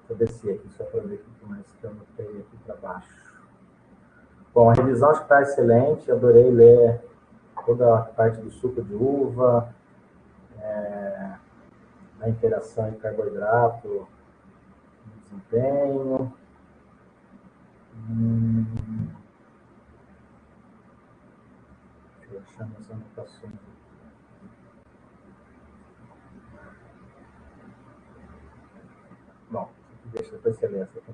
Deixa eu descer aqui, só para ver o que mais que eu anotei aqui para baixo. Bom, a revisão acho que está excelente, adorei ler toda a parte do suco de uva, na interação em carboidrato, no desempenho. Deixa eu achar minhas anotações. Bom, deixa depois você ler essa aqui.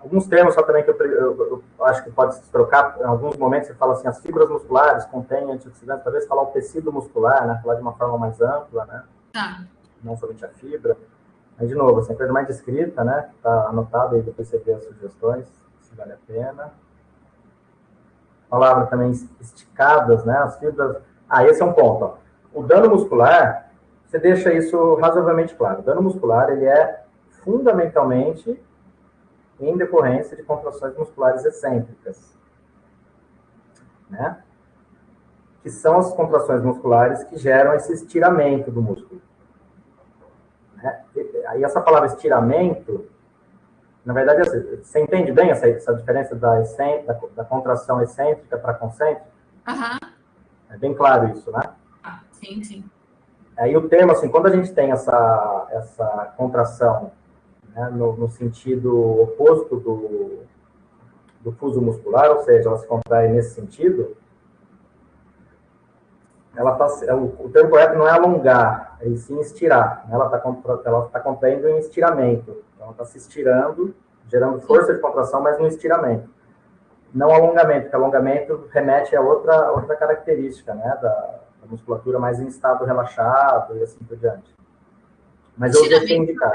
Alguns termos só também que eu acho que pode se trocar. Em alguns momentos você fala assim, as fibras musculares contêm antioxidantes, talvez falar o tecido muscular, né? Falar de uma forma mais ampla, né? Tá. Não somente a fibra. Mas, de novo, assim, a coisa mais descrita, né? Está anotada aí, depois você vê as sugestões, se vale a pena. Palavras também esticadas, né? As fibras... esse é um ponto. Ó. O dano muscular, você deixa isso razoavelmente claro. O dano muscular, ele é fundamentalmente em decorrência de contrações musculares excêntricas, né? Que são as contrações musculares que geram esse estiramento do músculo. Né? Aí essa palavra estiramento, na verdade, você entende bem essa diferença da contração excêntrica para concêntrica? Uhum. É bem claro isso, né? Sim, sim. Aí o termo, assim, quando a gente tem essa contração, né, no sentido oposto do fuso muscular, ou seja, ela se contrai nesse sentido, o termo correto não é alongar, é sim estirar. Ela está contraindo em estiramento. Então, ela está se estirando, gerando força de contração, mas no estiramento. Não alongamento, porque alongamento remete a outra característica, né, da musculatura mais em estado relaxado e assim por diante. Mas eu deixei indicar.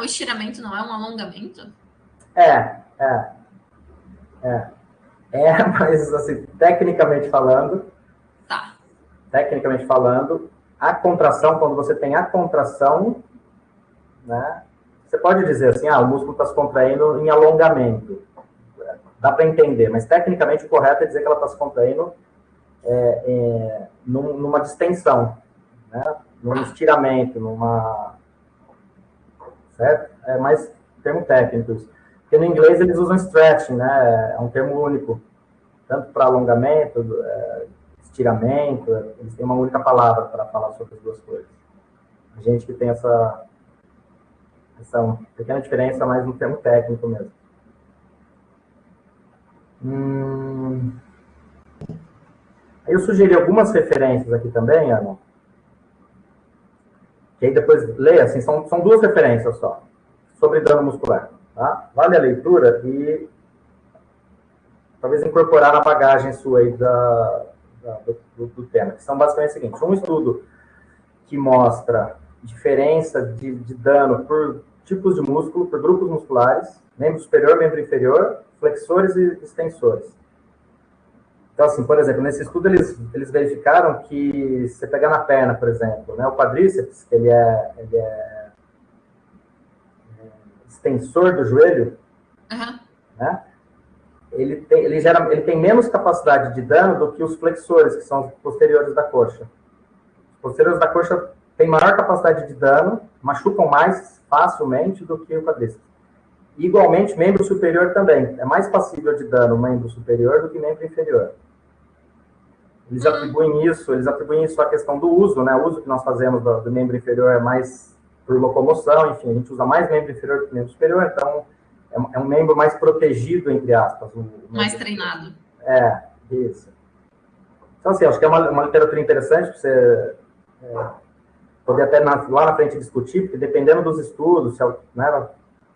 O estiramento não é um alongamento? Mas, assim, tecnicamente falando, a contração, quando você tem a contração, né, você pode dizer assim, o músculo está se contraindo em alongamento. Dá para entender, mas tecnicamente o correto é dizer que ela está se contraindo numa distensão, né, num estiramento, certo? É mais termo técnico isso. Porque no inglês eles usam stretching, né? É um termo único. Tanto para alongamento, estiramento, eles têm uma única palavra para falar sobre as duas coisas. A gente que tem essa pequena diferença, mais no termo técnico mesmo. Eu sugeri algumas referências aqui também, Ana. Que aí depois leia, assim, são duas referências só, sobre dano muscular. Tá? Vale a leitura e talvez incorporar na bagagem sua aí do tema. Que são basicamente o seguinte: um estudo que mostra diferença de dano por tipos de músculo, por grupos musculares, membro superior, membro inferior, flexores e extensores. Então, assim, por exemplo, nesse estudo eles verificaram que se você pegar na perna, por exemplo, né, o quadríceps, que ele é extensor do joelho, né, ele tem menos capacidade de dano do que os flexores, que são os posteriores da coxa. Os posteriores da coxa têm maior capacidade de dano, machucam mais facilmente do que o quadríceps. Igualmente, membro superior também. É mais passível de dano membro superior do que membro inferior. Eles atribuem isso à questão do uso, né? O uso que nós fazemos do membro inferior é mais por locomoção, enfim, a gente usa mais membro inferior do que membro superior, então é um membro mais protegido, entre aspas. Mais treinado. Isso. Então, assim, acho que é uma literatura interessante para você poder até lá na frente discutir, porque dependendo dos estudos, né,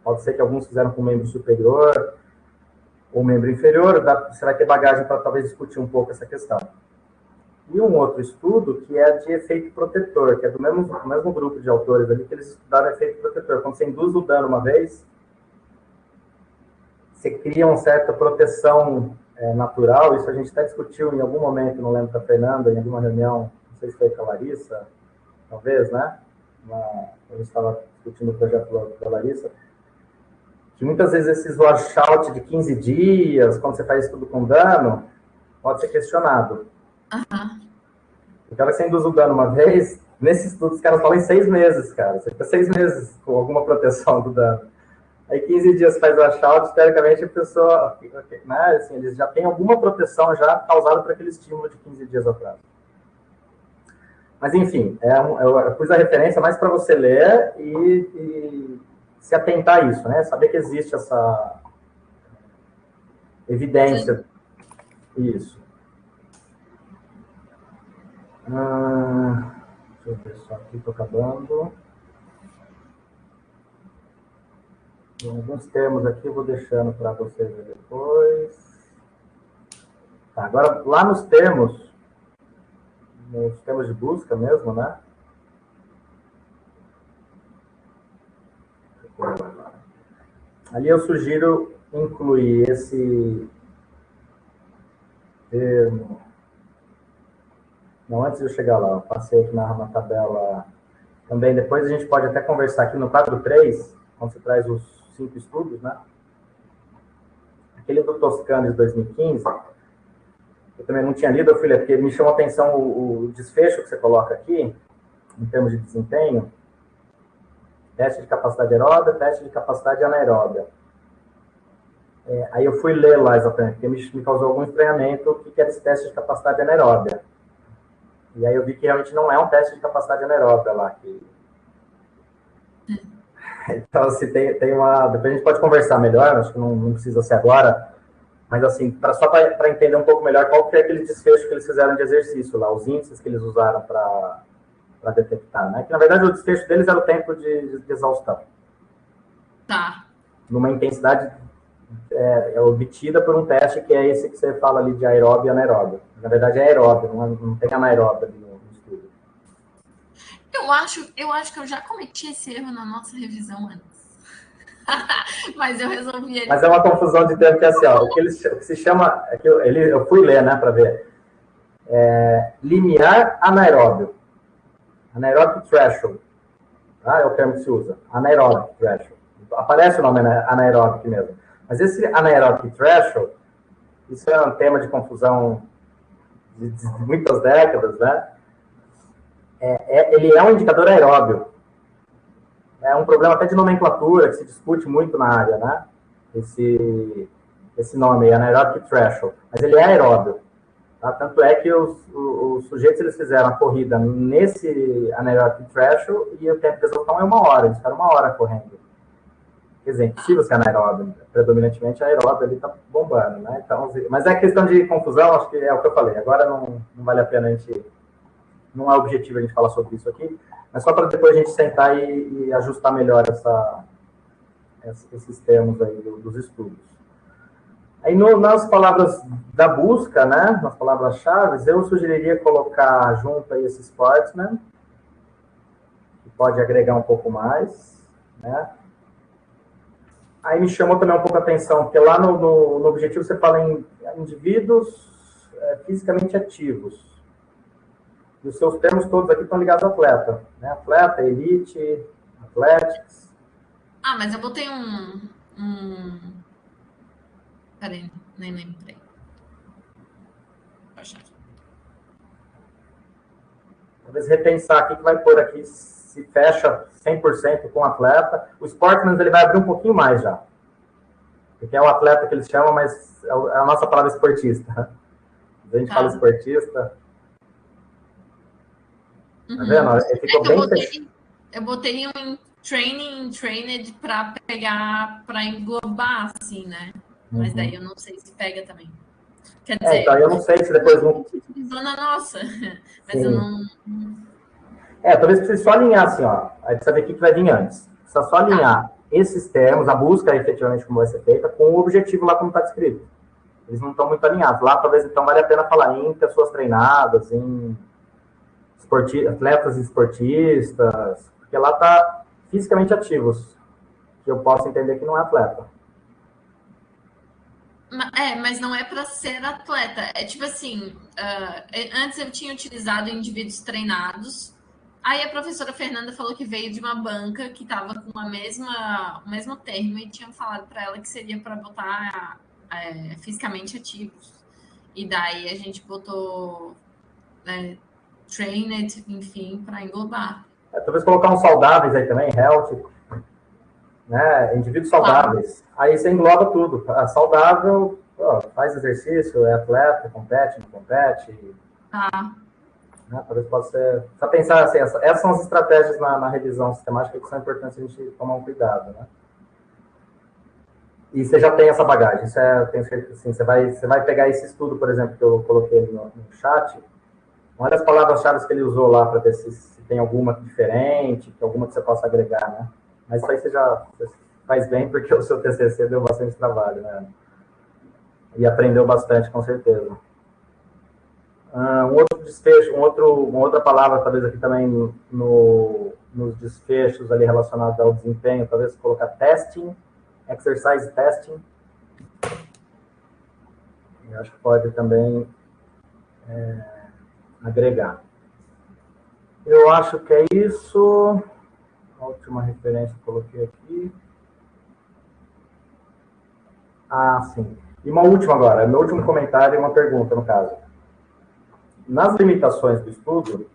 pode ser que alguns fizeram com membro superior ou membro inferior, você vai ter bagagem para talvez discutir um pouco essa questão. E um outro estudo que é de efeito protetor, que é do mesmo grupo de autores ali, que eles estudaram efeito protetor. Quando você induz o dano uma vez, você cria uma certa proteção natural. Isso a gente até discutiu em algum momento, não lembro, com a Fernanda, em alguma reunião, não sei se foi com a Larissa, talvez, né? A gente estava discutindo o projeto da Larissa, que muitas vezes esses washout de 15 dias, quando você faz estudo com dano, pode ser questionado. Então, você induz o dano uma vez, nesse estudo os caras falam em 6 meses, cara. Você fica 6 meses com alguma proteção do dano. Aí 15 dias faz o washout, teoricamente a pessoa, né, assim, eles já têm alguma proteção já causada por aquele estímulo de 15 dias atrás. Mas, enfim, eu pus a referência mais para você ler e se atentar a isso, né? Saber que existe essa evidência. Isso. Deixa eu ver só aqui, estou acabando. Tem alguns termos aqui, eu vou deixando para você ver depois. Tá, agora, lá nos termos de busca mesmo, né? Ali eu sugiro incluir esse termo. Não, antes de eu chegar lá, eu passei aqui na tabela também. Depois a gente pode até conversar aqui no quadro 3, quando você traz os 5 estudos, né? Aquele do Toscano de 2015, eu também não tinha lido, eu fui ler, porque me chamou a atenção o desfecho que você coloca aqui, em termos de desempenho. Teste de capacidade aeróbia, teste de capacidade anaeróbia. Aí eu fui ler lá exatamente, porque me causou algum estranhamento o que era esse teste de capacidade anaeróbia. E aí eu vi que realmente não é um teste de capacidade anaeróbia lá. Então, assim, tem uma... Depois a gente pode conversar melhor, acho que não precisa ser agora, mas assim, só para entender um pouco melhor qual que é aquele desfecho que eles fizeram de exercício lá, os índices que eles usaram para detectar, né? Que, na verdade, o desfecho deles era o tempo de exaustão. Tá. Numa intensidade obtida por um teste que é esse que você fala ali de aeróbio e anaeróbio. Na verdade, é aeróbio, não tem anaeróbio ali no estudo. Eu acho que eu já cometi esse erro na nossa revisão antes. Mas eu resolvi ele. Mas é uma confusão de termo que é assim, ó, o que se chama, eu fui ler, né, para ver, limiar anaeróbio. Anaerobic threshold. Tá? É o termo que se usa. Anaerobic threshold. Aparece o nome anaerobic mesmo. Mas esse anaerobic threshold, isso é um tema de confusão de muitas décadas, né? Ele é um indicador aeróbio. É um problema até de nomenclatura que se discute muito na área, né? Esse nome, anaerobic threshold. Mas ele é aeróbio. Tá? Tanto é que os sujeitos eles fizeram a corrida nesse anaerobic threshold e o tempo de exaustão é 1 hora. Eles ficaram 1 hora correndo. Quer dizer, impossível ser anaeróbio. Predominantemente aeróbio ali está bombando, né? Então, mas é questão de confusão, acho que é o que eu falei. Agora não vale a pena a gente... Não é objetivo a gente falar sobre isso aqui, mas só para depois a gente sentar e ajustar melhor esses termos aí dos estudos. Aí nas palavras da busca, né, nas palavras-chave, eu sugeriria colocar junto aí esse Sportsman, que pode agregar um pouco mais, né. Aí me chamou também um pouco a atenção, porque lá no objetivo você fala em indivíduos fisicamente ativos. E os seus termos todos aqui estão ligados ao atleta, né? Atleta, elite, athletics. Ah, mas eu botei Peraí, nem lembrei. Talvez repensar aqui que vai pôr aqui se fecha 100% com o atleta. O Sportman ele vai abrir um pouquinho mais já. Porque é o atleta que eles chamam, mas é a nossa palavra esportista. A gente fala esportista. Tá vendo? Ele ficou bem eu botei um trained para pegar, para englobar, assim, né? Mas daí eu não sei se pega também. Quer dizer, então eu não sei se depois não... Zona nossa, mas sim. Eu não... talvez precise só alinhar assim, ó. Aí precisa ver o que vai vir antes. Precisa só alinhar esses termos, a busca efetivamente como vai ser feita, com o objetivo lá como está descrito. Eles não estão muito alinhados. Lá talvez então vale a pena falar em pessoas treinadas, em atletas esportistas, porque lá está fisicamente ativos, que eu posso entender que não é atleta. Mas não é para ser atleta. É tipo assim, antes eu tinha utilizado indivíduos treinados, aí a professora Fernanda falou que veio de uma banca que estava com o mesmo termo e tinha falado para ela que seria para botar fisicamente ativos. E daí a gente botou trained, enfim, para englobar. Talvez colocar uns saudáveis aí também, healthy, né? Indivíduos saudáveis. Aí você engloba tudo. Saudável, faz exercício, é atleta, compete, não compete. né? Talvez possa ser... Só pensar assim, essas são as estratégias na revisão sistemática que são importantes a gente tomar um cuidado, né? E você já tem essa bagagem, isso tenho certeza, assim, você vai pegar esse estudo, por exemplo, que eu coloquei no chat, uma das palavras-chave que ele usou lá para ver se tem alguma diferente, que alguma que você possa agregar, né? Mas isso aí você faz bem, porque o seu TCC deu bastante trabalho, né? E aprendeu bastante, com certeza. Um outro desfecho, uma outra palavra, talvez aqui também nos desfechos ali relacionados ao desempenho, talvez colocar testing, exercise testing. Eu acho que pode também agregar. Eu acho que é isso. A última referência que eu coloquei aqui. Sim. E uma última agora, meu último comentário e uma pergunta, no caso. Nas limitações do estudo,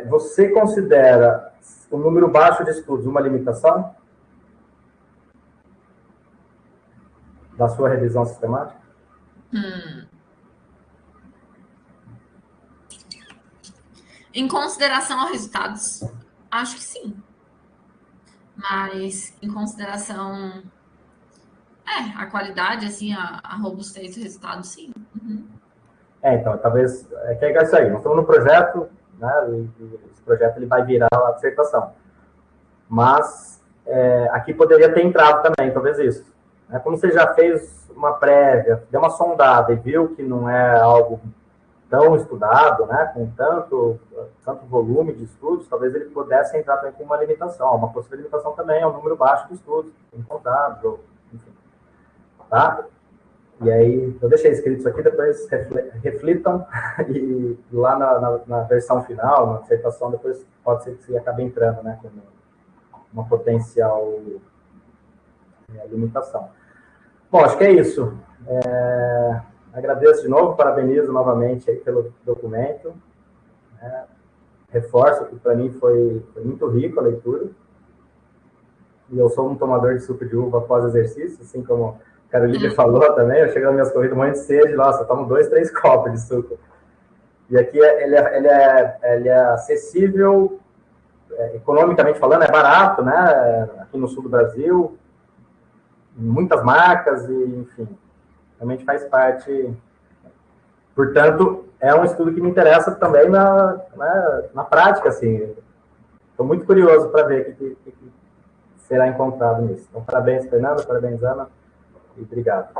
você considera o número baixo de estudos uma limitação da sua revisão sistemática? Em consideração aos resultados, acho que sim. Mas em consideração a qualidade, assim, a robustez do resultado, sim. Uhum. Então, talvez, que é isso aí, nós estamos no projeto, né, e esse projeto ele vai virar a dissertação. Mas aqui poderia ter entrado também, talvez isso. Como você já fez uma prévia, deu uma sondada e viu que não é algo tão estudado, né, com tanto volume de estudos, talvez ele pudesse entrar também com uma limitação. Uma possível limitação também é o número baixo de estudos encontrados, enfim. Tá? E aí, eu deixei escrito isso aqui, depois reflitam, e lá na versão final, na dissertação, depois pode ser que você acabe entrando, né, com uma potencial limitação. Bom, acho que é isso. Agradeço de novo, parabenizo novamente aí pelo documento. Reforço que para mim foi muito rico a leitura. E eu sou um tomador de suco de uva após exercício, assim como a Carolina falou também. Eu chego nas minhas corridas muito cedo, nossa, eu tomo 2, 3 copos de suco. E aqui ele é acessível, economicamente falando, é barato, né? Aqui no sul do Brasil, muitas marcas, e enfim, realmente faz parte. Portanto, é um estudo que me interessa também na prática, assim. Estou muito curioso para ver o que será encontrado nisso. Então, parabéns, Fernanda, parabéns, Ana, e obrigado.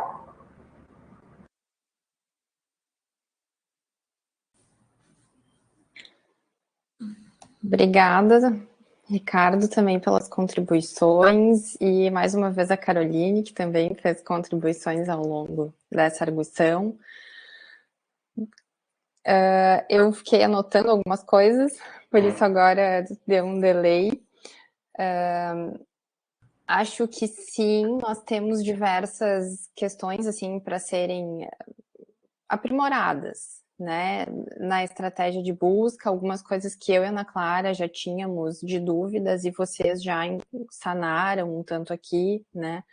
Obrigada, Ricardo, também pelas contribuições, e mais uma vez a Caroline, que também fez contribuições ao longo dessa arguição. Eu fiquei anotando algumas coisas, por isso agora deu um delay. Acho que sim, nós temos diversas questões assim para serem aprimoradas, né? Na estratégia de busca, algumas coisas que eu e a Ana Clara já tínhamos de dúvidas e vocês já sanaram um tanto aqui, né?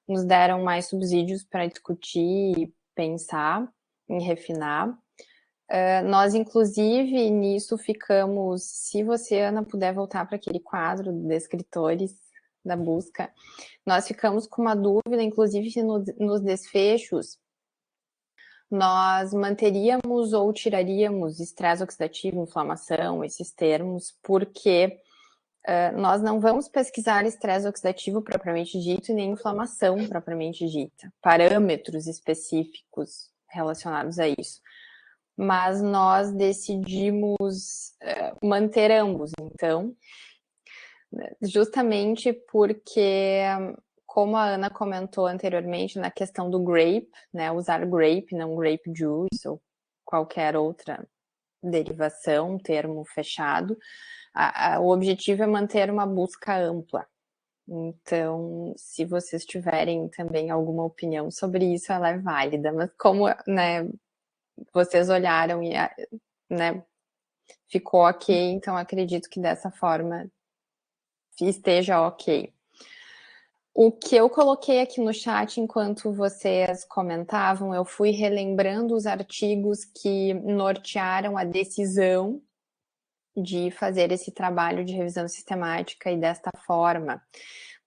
Nos deram mais subsídios para discutir e pensar em refinar. Nós, inclusive, nisso ficamos, se você, Ana, puder voltar para aquele quadro de escritores da busca, nós ficamos com uma dúvida, inclusive, se nos desfechos nós manteríamos ou tiraríamos estresse oxidativo, inflamação, esses termos, porque nós não vamos pesquisar estresse oxidativo propriamente dito e nem inflamação propriamente dita, parâmetros específicos relacionados a isso. Mas nós decidimos manter ambos, então, justamente porque, como a Ana comentou anteriormente, na questão do grape, né, usar grape, não grape juice, ou qualquer outra derivação, termo fechado, o objetivo é manter uma busca ampla. Então, se vocês tiverem também alguma opinião sobre isso, ela é válida, mas como, né, vocês olharam e, né, ficou ok, então acredito que dessa forma esteja ok. O que eu coloquei aqui no chat enquanto vocês comentavam, eu fui relembrando os artigos que nortearam a decisão de fazer esse trabalho de revisão sistemática e desta forma,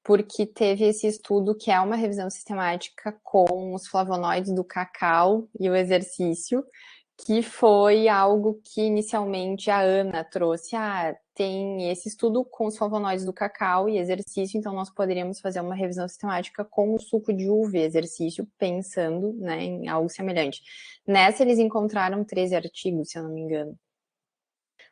porque teve esse estudo que é uma revisão sistemática com os flavonoides do cacau e o exercício, que foi algo que inicialmente a Ana trouxe. Tem esse estudo com os flavonoides do cacau e exercício, então nós poderíamos fazer uma revisão sistemática com o suco de uva e exercício, pensando, né, em algo semelhante. Nessa eles encontraram 13 artigos, se eu não me engano.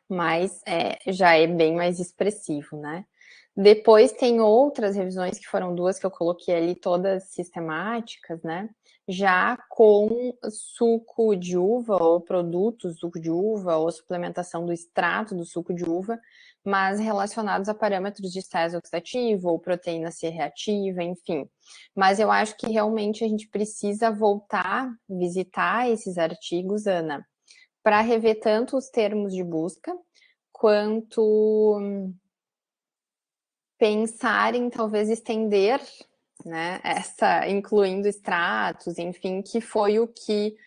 Mas já é bem mais expressivo, né? Depois tem outras revisões, que foram duas que eu coloquei ali, todas sistemáticas, né? Já com suco de uva, ou produtos do suco de uva, ou suplementação do extrato do suco de uva, mas relacionados a parâmetros de estresse oxidativo, ou proteína C reativa, enfim. Mas eu acho que realmente a gente precisa voltar, visitar esses artigos, Ana, para rever tanto os termos de busca, quanto pensar em talvez estender, né, incluindo extratos, enfim, que foi o que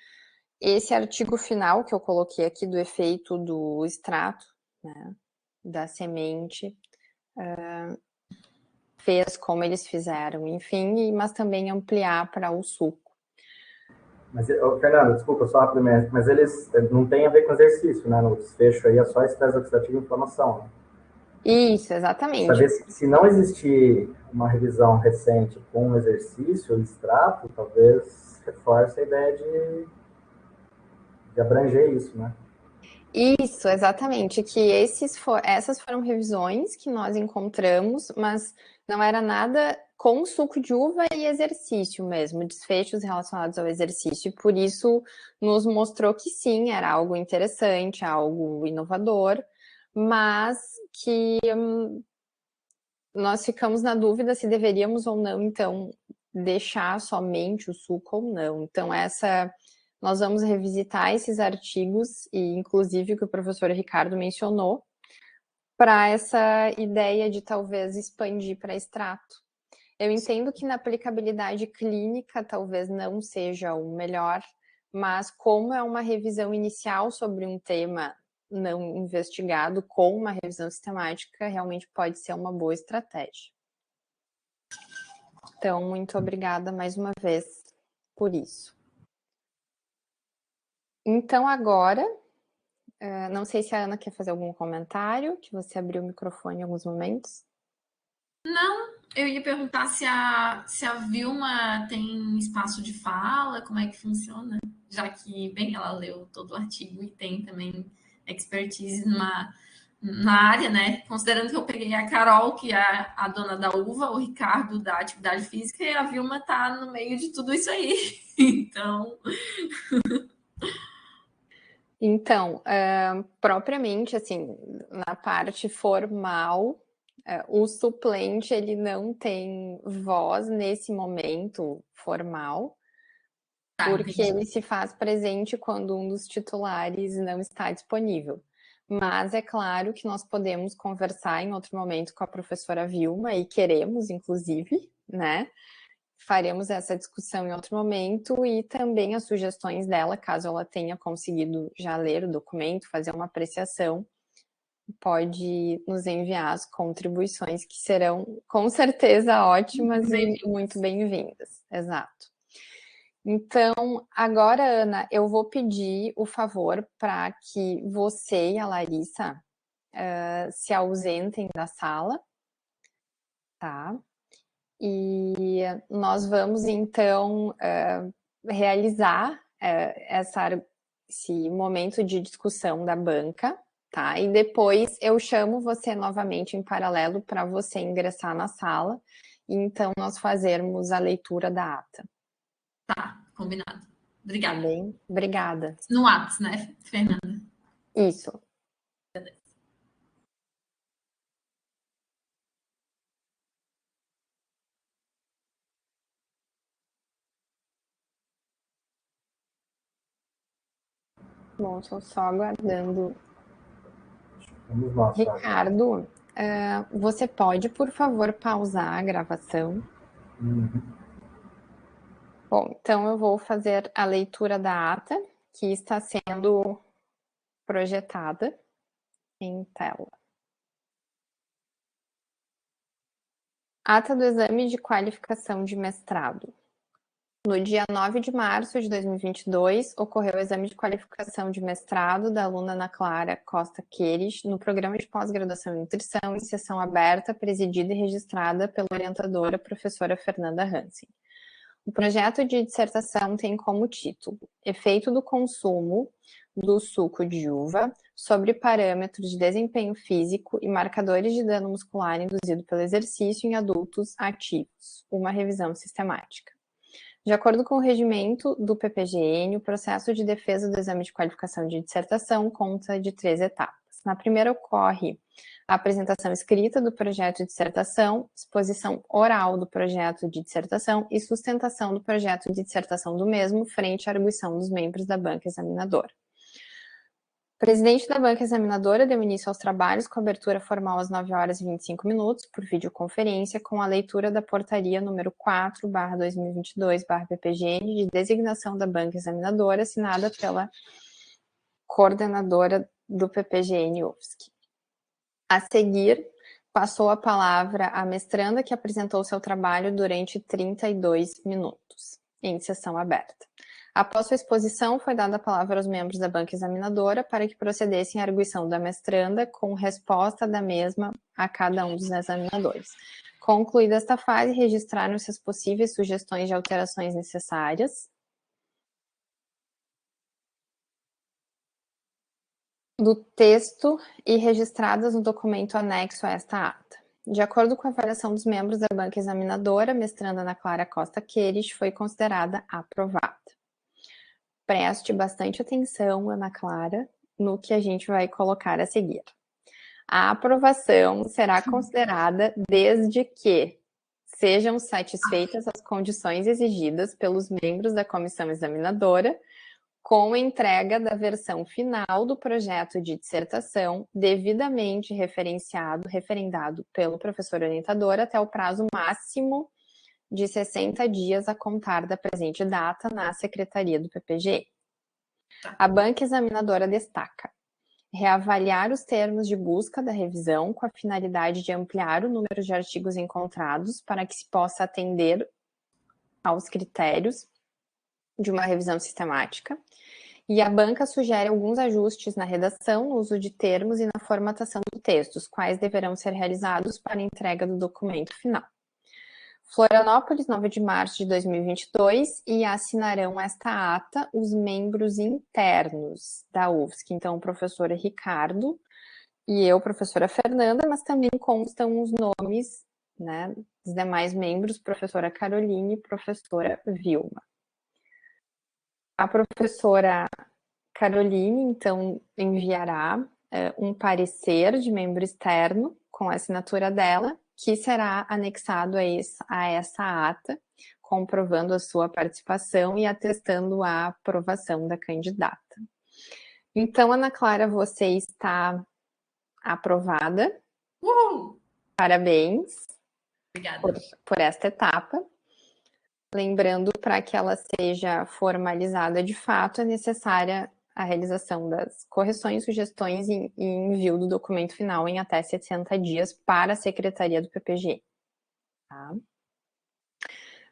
esse artigo final que eu coloquei aqui do efeito do extrato, né, da semente, fez como eles fizeram, enfim, mas também ampliar para o suco. Mas, Fernando, desculpa, só rapidamente, mas eles não tem a ver com exercício, né? No desfecho aí é só estresse oxidativo e inflamação, né? Isso, exatamente. Saber se não existir uma revisão recente com exercício, extrato, talvez reforce a ideia de abranger isso, né? Isso, exatamente, que essas foram revisões que nós encontramos, mas não era nada com suco de uva e exercício mesmo, desfechos relacionados ao exercício, e por isso nos mostrou que sim, era algo interessante, algo inovador, mas que nós ficamos na dúvida se deveríamos ou não, então, deixar somente o suco ou não. Então, nós vamos revisitar esses artigos, e inclusive o que o professor Ricardo mencionou, para essa ideia de talvez expandir para extrato. Eu entendo que na aplicabilidade clínica talvez não seja o melhor, mas como é uma revisão inicial sobre um tema não investigado, com uma revisão sistemática, realmente pode ser uma boa estratégia. Então, muito obrigada mais uma vez por isso. Então, agora, não sei se a Ana quer fazer algum comentário, que você abriu o microfone em alguns momentos. Não, eu ia perguntar se a Vilma tem espaço de fala, como é que funciona, já que, bem, ela leu todo o artigo e tem também expertise na área, né? Considerando que eu peguei a Carol, que é a dona da uva, o Ricardo da atividade física, e a Vilma tá no meio de tudo isso aí. Então, propriamente, assim, na parte formal, o suplente, ele não tem voz nesse momento formal, porque ele se faz presente quando um dos titulares não está disponível. Mas é claro que nós podemos conversar em outro momento com a professora Vilma, e queremos, inclusive, né? Faremos essa discussão em outro momento, e também as sugestões dela, caso ela tenha conseguido já ler o documento, fazer uma apreciação, pode nos enviar as contribuições, que serão com certeza ótimas e muito bem-vindas. Exato. Então, agora, Ana, eu vou pedir o favor para que você e a Larissa se ausentem da sala, tá? E nós vamos, então, realizar esse momento de discussão da banca, tá? E depois eu chamo você novamente em paralelo para você ingressar na sala, e então nós fazermos a leitura da ata. Tá, combinado. Obrigada. Tá bem? Obrigada. No Whats, né, Fernanda? Isso. Bom, estou só aguardando. Vamos nós, Ricardo, você pode, por favor, pausar a gravação? Bom, então eu vou fazer a leitura da ata, que está sendo projetada em tela. Ata do exame de qualificação de mestrado. No dia 9 de março de 2022, ocorreu o exame de qualificação de mestrado da aluna Ana Clara Costa Queires no programa de pós-graduação em nutrição em sessão aberta, presidida e registrada pela orientadora professora Fernanda Hansen. O projeto de dissertação tem como título Efeito do consumo do suco de uva sobre parâmetros de desempenho físico e marcadores de dano muscular induzido pelo exercício em adultos ativos, uma revisão sistemática. De acordo com o regimento do PPGN, o processo de defesa do exame de qualificação de dissertação consta de 3 etapas. Na primeira ocorre a apresentação escrita do projeto de dissertação, exposição oral do projeto de dissertação e sustentação do projeto de dissertação do mesmo frente à arguição dos membros da banca examinadora. O presidente da banca examinadora deu início aos trabalhos com abertura formal às 9 horas e 25 minutos por videoconferência com a leitura da portaria número 4/2022/PPGN de designação da banca examinadora assinada pela coordenadora do PPGN UFSC. A seguir, passou a palavra à mestranda que apresentou seu trabalho durante 32 minutos, em sessão aberta. Após sua exposição, foi dada a palavra aos membros da banca examinadora para que procedessem à arguição da mestranda com resposta da mesma a cada um dos examinadores. Concluída esta fase, registraram-se as possíveis sugestões de alterações necessárias do texto e registradas no documento anexo a esta ata. De acordo com a avaliação dos membros da banca examinadora, a mestranda Ana Clara Costa Queires foi considerada aprovada. Preste bastante atenção, Ana Clara, no que a gente vai colocar a seguir. A aprovação será considerada desde que sejam satisfeitas as condições exigidas pelos membros da comissão examinadora com a entrega da versão final do projeto de dissertação devidamente referendado pelo professor orientador até o prazo máximo de 60 dias a contar da presente data na Secretaria do PPGE. A banca examinadora destaca reavaliar os termos de busca da revisão com a finalidade de ampliar o número de artigos encontrados para que se possa atender aos critérios de uma revisão sistemática. E a banca sugere alguns ajustes na redação, no uso de termos e na formatação do texto, os quais deverão ser realizados para a entrega do documento final. Florianópolis, 9 de março de 2022, e assinarão esta ata os membros internos da UFSC. Então, o professor Ricardo e eu, professora Fernanda, mas também constam os nomes, né, dos demais membros, professora Caroline e professora Vilma. A professora Caroline, então, enviará um parecer de membro externo com a assinatura dela, que será anexado a essa ata, comprovando a sua participação e atestando a aprovação da candidata. Então, Ana Clara, você está aprovada. Parabéns. Obrigada. Por esta etapa. Lembrando, para que ela seja formalizada de fato, é necessária a realização das correções, sugestões e envio do documento final em até 60 dias para a Secretaria do PPG. Tá?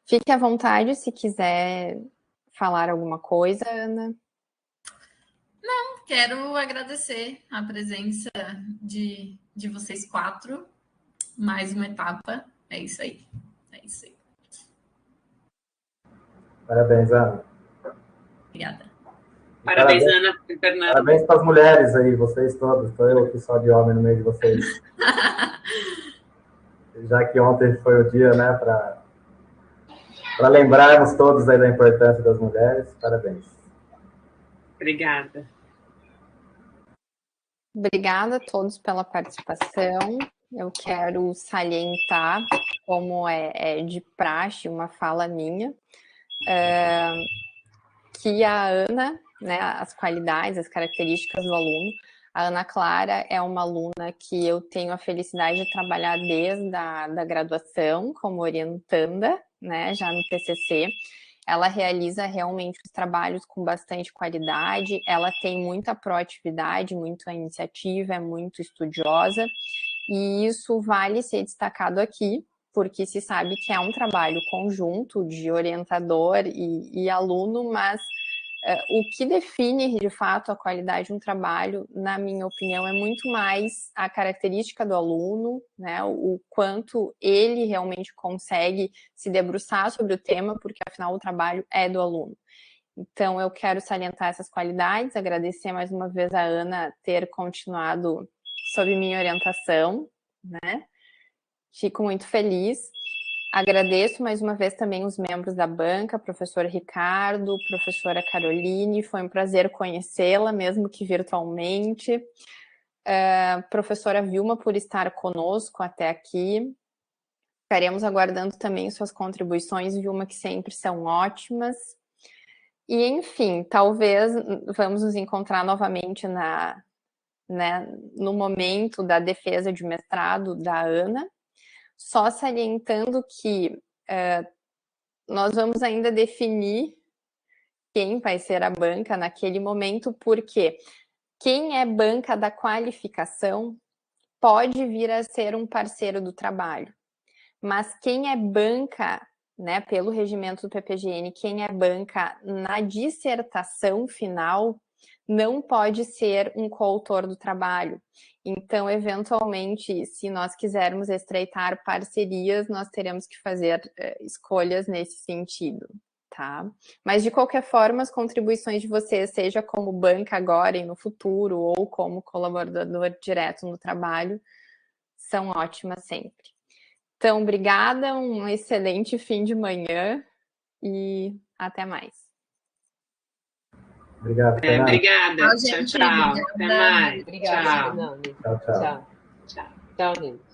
Fique à vontade se quiser falar alguma coisa, Ana. Não, quero agradecer a presença de vocês 4. Mais uma etapa. É isso aí. É isso aí. Parabéns, Ana. Obrigada. Parabéns, Ana e Fernanda. Parabéns para as mulheres aí, vocês todos. Estou eu aqui só de homem no meio de vocês. Já que ontem foi o dia, né, para lembrarmos todos aí da importância das mulheres. Parabéns. Obrigada. Obrigada a todos pela participação. Eu quero salientar, como é de praxe, uma fala minha, que a Ana, né, as qualidades, as características do aluno, a Ana Clara é uma aluna que eu tenho a felicidade de trabalhar desde a da graduação como orientanda, né, já no TCC. Ela realiza realmente os trabalhos com bastante qualidade, ela tem muita proatividade, muita iniciativa, é muito estudiosa, e isso vale ser destacado aqui, porque se sabe que é um trabalho conjunto de orientador e aluno, mas o que define de fato a qualidade de um trabalho, na minha opinião, é muito mais a característica do aluno, né? O quanto ele realmente consegue se debruçar sobre o tema, porque afinal o trabalho é do aluno. Então, eu quero salientar essas qualidades, agradecer mais uma vez a Ana ter continuado sob minha orientação, né? Fico muito feliz. Agradeço mais uma vez também os membros da banca, professor Ricardo, professora Caroline, foi um prazer conhecê-la, mesmo que virtualmente. Professora Vilma, por estar conosco até aqui. Ficaremos aguardando também suas contribuições, Vilma, que sempre são ótimas. E, enfim, talvez vamos nos encontrar novamente no momento da defesa de mestrado da Ana, só salientando que nós vamos ainda definir quem vai ser a banca naquele momento, porque quem é banca da qualificação pode vir a ser um parceiro do trabalho, mas quem é banca, né, pelo regimento do PPGN, quem é banca na dissertação final não pode ser um coautor do trabalho. Então, eventualmente, se nós quisermos estreitar parcerias, nós teremos que fazer escolhas nesse sentido, tá? Mas, de qualquer forma, as contribuições de vocês, seja como banca agora e no futuro, ou como colaborador direto no trabalho, são ótimas sempre. Então, obrigada, um excelente fim de manhã e até mais. Obrigado, Fernanda. Obrigada. Tchau, tchau. Até mais. Obrigada, Tchau. Fernanda. Tchau, tchau. Tchau. Tchau, gente.